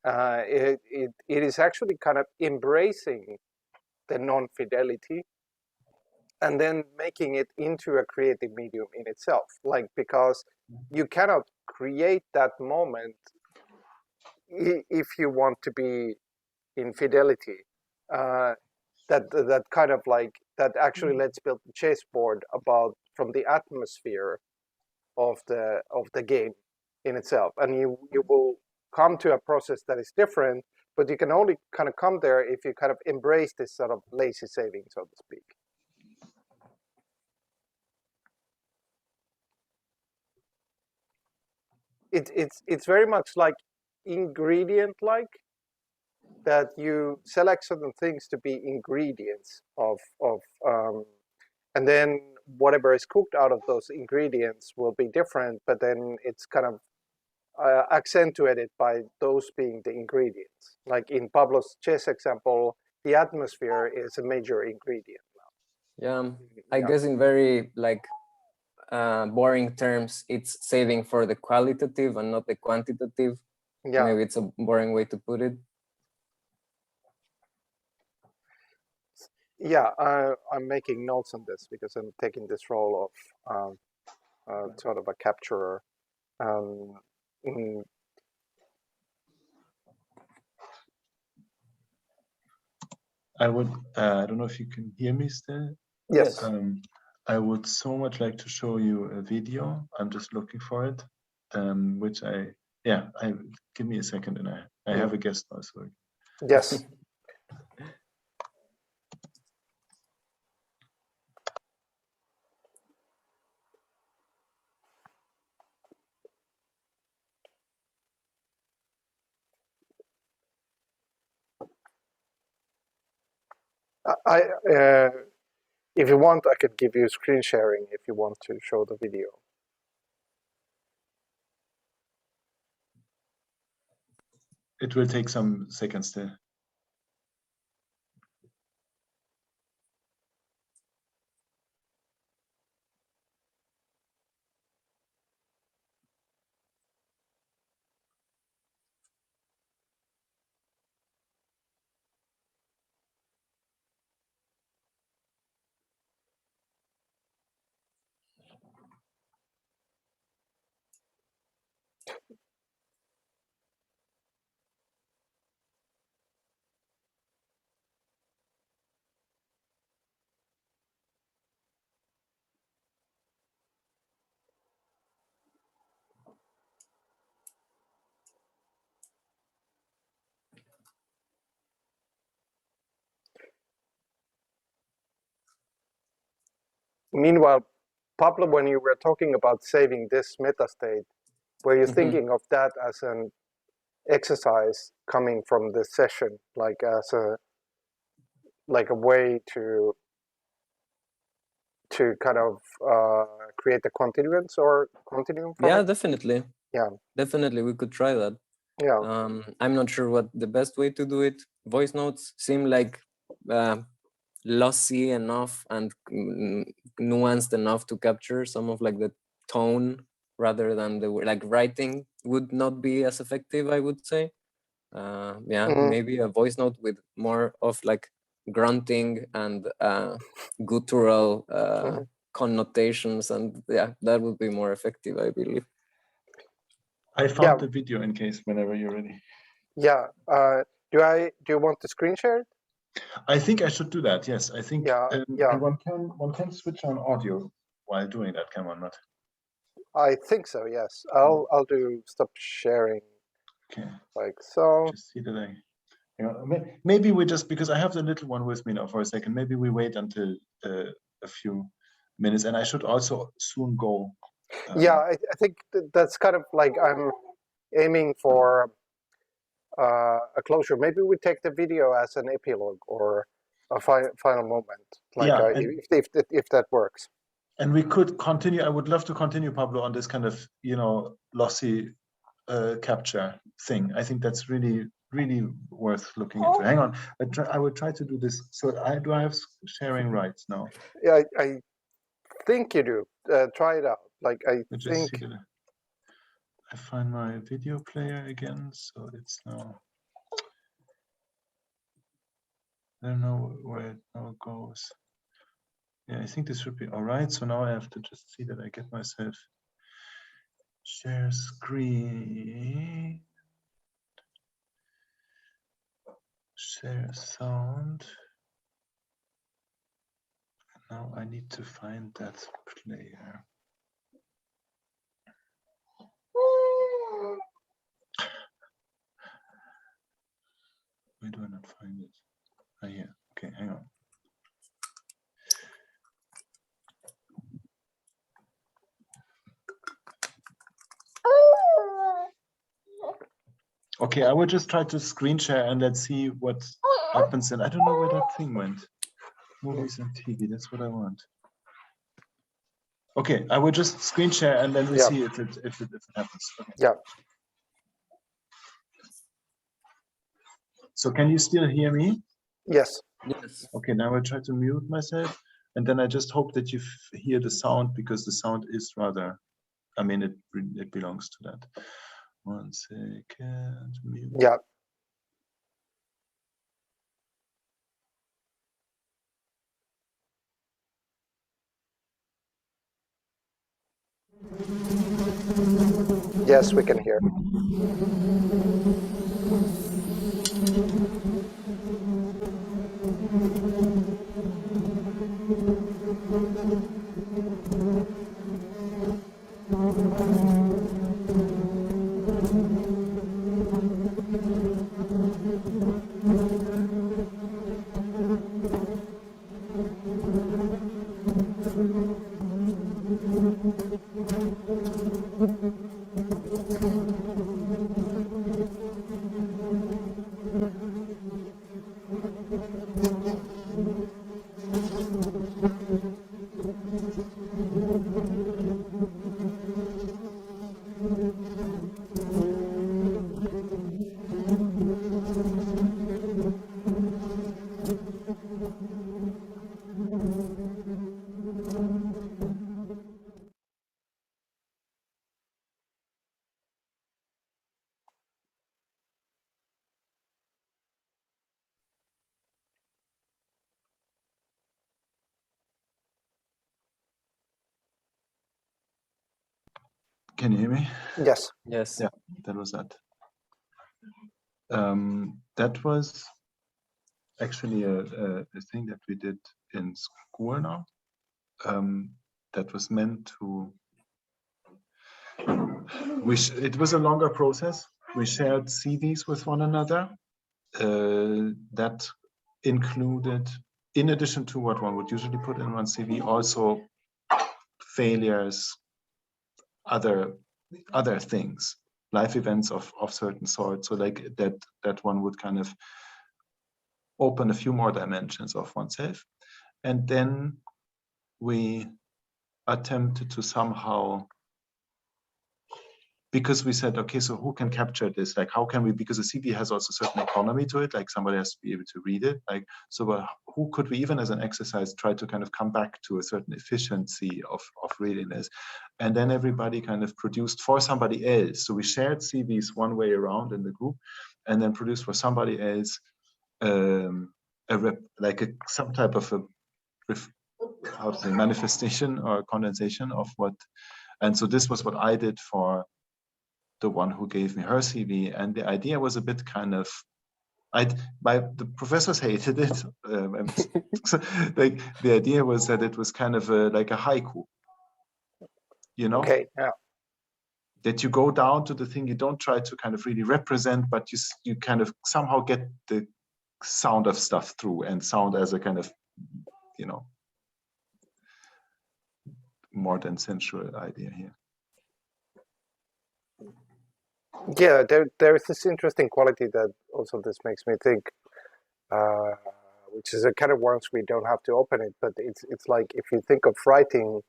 It is actually kind of embracing the non-fidelity and then making it into a creative medium in itself. Like, because you cannot create that moment if you want to be in fidelity. That kind of like that actually let's build the chessboard about from the atmosphere of the game in itself, and you will come to a process that is different, but you can only kind of come there if you kind of embrace this sort of lazy saving, so to speak. It's very much like ingredient like, that you select certain things to be ingredients of and then whatever is cooked out of those ingredients will be different, but then it's kind of accentuated by those being the ingredients. Like in Pablo's chess example, the atmosphere is a major ingredient now. Yeah, I guess in very like boring terms, it's saving for the qualitative and not the quantitative. Yeah. Maybe it's a boring way to put it. Yeah, I'm making notes on this because I'm taking this role of sort of a capturer. I would, I don't know if you can hear me still. Yes. I would so much like to show you a video. I'm just looking for it, which give me a second, and I have a guest now. So. Yes. If you want, I could give you screen sharing if you want to show the video. It will take some seconds still. meanwhile, Pablo, when you were talking about saving this meta state, were you thinking of that as an exercise coming from the session, like as a way to kind of create a continuance or continuum from Yeah, it? definitely. Yeah, definitely, we could try that. yeah. I'm not sure what the best way to do it. Voice notes seem like lossy enough and nuanced enough to capture some of like the tone rather than the like writing would not be as effective, I would say. Yeah, maybe a voice note with more of like grunting and guttural connotations, and yeah, that would be more effective, I believe. I found the video in case whenever you're ready. Yeah. Do you want to screen share it? I think I should do that. Yes, I think. Yeah. And one can switch on audio while doing that. Can one not? I think so. Yes. I'll do stop sharing. Okay. Like so. Just see that maybe we just, because I have the little one with me now for a second. Maybe we wait until a few minutes, and I should also soon go. Yeah, I think that's kind of like I'm aiming for a closure. Maybe we take the video as an epilogue or a final moment, like yeah, if that works. And we could continue. I would love to continue, Pablo, on this kind of lossy capture thing. I think that's really worth looking into. Hang on, I will try to do this. So do I have sharing rights now? Yeah, I think you do. Try it out. Like I think. I find my video player again, so it's now. I don't know where it now goes. Yeah, I think this should be all right. So now I have to just see that I get myself share screen, share sound. Now I need to find that player. Why do I not find it? Ah, here. Okay, hang on. Okay, I will just try to screen share and let's see what happens. And I don't know where that thing went. Movies and TV, that's what I want. Okay, I will just screen share and then we see if it happens. Okay. Yeah. So can you still hear me? Yes. Yes. Okay, now I'll try to mute myself, and then I just hope that you hear the sound, because the sound is rather, I mean, it belongs to that. 1 second, mute. Yeah. Yes, we can hear. Can you hear me? Yes. Yes. Yeah, that was that. That was actually a thing that we did in school now. That was meant to. It was a longer process. We shared CDs with one another. That included, in addition to what one would usually put in one CD, also failures, other things, life events of certain sorts. So like that one would kind of open a few more dimensions of oneself. And then we attempted to somehow, because we said, okay, so who can capture this? Like, how can we, because the CV has also a certain economy to it, like somebody has to be able to read it. Like, so who could we, even as an exercise, try to kind of come back to a certain efficiency of reading this? And then everybody kind of produced for somebody else. So we shared CVs one way around in the group, and then produced for somebody else some type of a manifestation or condensation of what. And so this was what I did for the one who gave me her CV, and the idea was a bit kind of, the professors hated it. Like the idea was that it was kind of like a haiku, you know? Okay, yeah. That you go down to the thing, you don't try to kind of really represent, but you kind of somehow get the sound of stuff through, and sound as a kind of, you know, more than sensual idea here. Yeah, there is this interesting quality that also this makes me think, which is a kind of once we don't have to open it, but it's like if you think of writing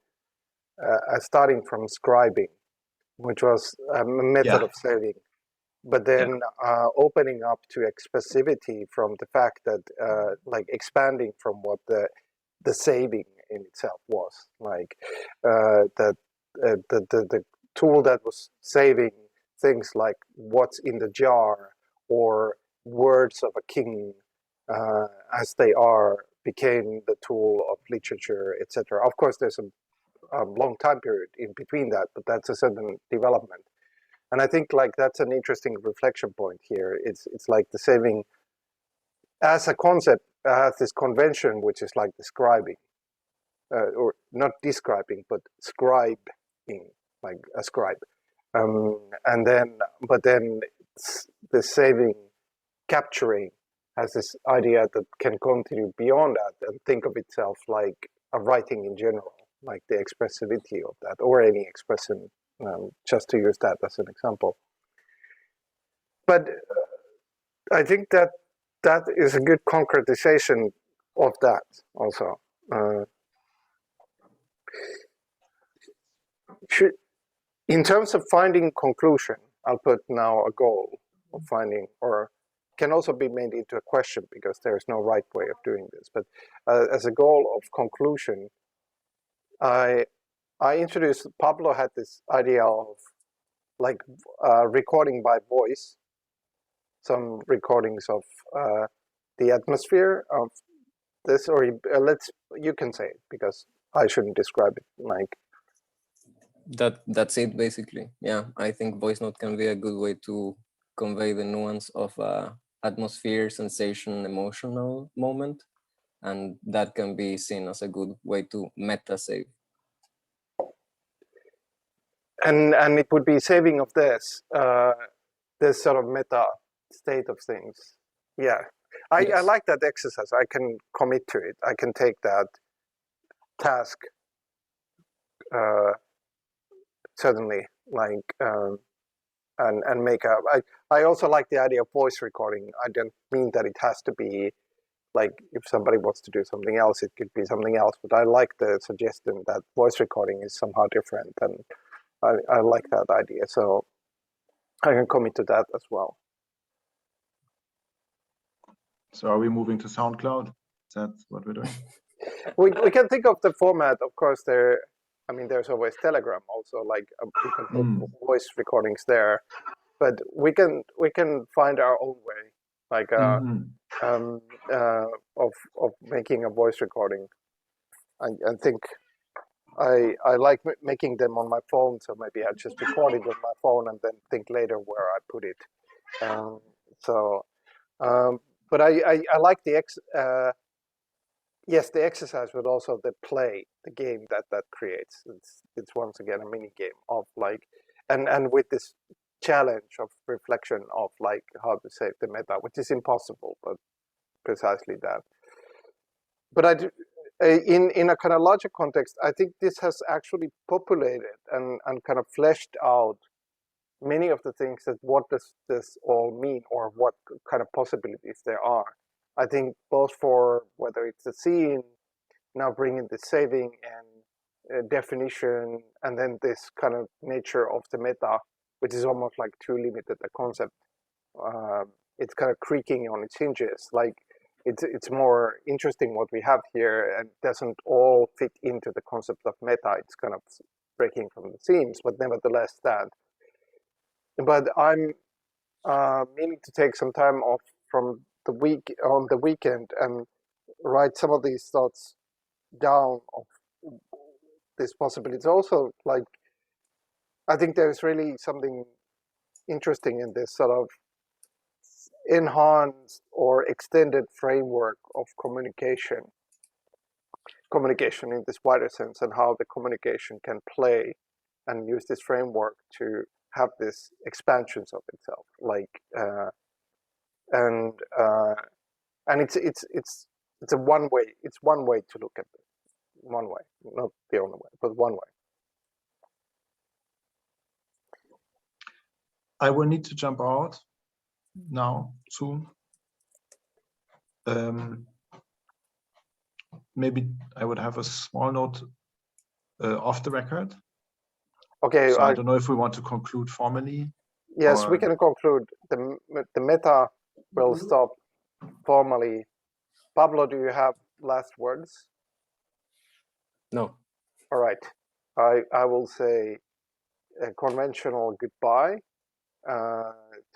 as starting from scribing, which was a method of saving, but then opening up to expressivity from the fact that like expanding from what the saving in itself was, like that the tool that was saving things like what's in the jar or words of a king as they are became the tool of literature, etc. Of course, there's a long time period in between that, but that's a certain development. And I think like that's an interesting reflection point here. It's like the saving as a concept has this convention which is like describing, or not describing, but scribing, like a scribe. And then, but then the saving, capturing has this idea that can continue beyond that and think of itself like a writing in general, like the expressivity of that, or any expression, just to use that as an example. But I think that that is a good concretization of that also. In terms of finding conclusion, I'll put now a goal of finding, or can also be made into a question because there's no right way of doing this. But as a goal of conclusion, I introduced, Pablo had this idea of like recording by voice, some recordings of the atmosphere of this, or you can say it because I shouldn't describe it like. That's it basically. Yeah, I think voice note can be a good way to convey the nuance of atmosphere, sensation, emotional moment, and that can be seen as a good way to meta save. And it would be saving of this sort of meta state of things. Yeah, I like that exercise. I can commit to it. I can take that task. Certainly, like and make a. I also like the idea of voice recording. I don't mean that it has to be like if somebody wants to do something else, it could be something else. But I like the suggestion that voice recording is somehow different, and I like that idea. So I can commit to that as well. So are we moving to SoundCloud? Is that what we're doing? we can think of the format, of course. There's always Telegram also, like we can put voice recordings there, but we can find our own way, like of making a voice recording. I think I like making them on my phone, so maybe I just record it on my phone and then think later where I put it. But I like the yes, the exercise, but also the play, the game that creates. It's once again a mini game of like, and with this challenge of reflection of like how to save the meta, which is impossible, but precisely that. But in a kind of larger context, I think this has actually populated and kind of fleshed out many of the things that what does this all mean or what kind of possibilities there are. I think both for whether it's the scene, now bringing the saving and definition, and then this kind of nature of the meta, which is almost like too limited a concept. It's kind of creaking on its hinges. Like it's more interesting what we have here, and doesn't all fit into the concept of meta. It's kind of breaking from the seams, but nevertheless that. But I'm meaning to take some time off from the weekend and write some of these thoughts down of this possibility. It's also like I think there's really something interesting in this sort of enhanced or extended framework of communication in this wider sense, and how the communication can play and use this framework to have these expansions of itself, like and it's a one way to look at it, one way, not the only way, but one way. I will need to jump out now soon. Maybe I would have a small note off the record. Okay, so I don't know if we want to conclude formally. Yes, or... we can conclude. The meta will stop formally. Pablo, do you have last words? No. All right. I will say a conventional goodbye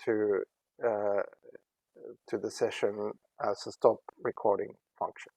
to the session as a stop recording function.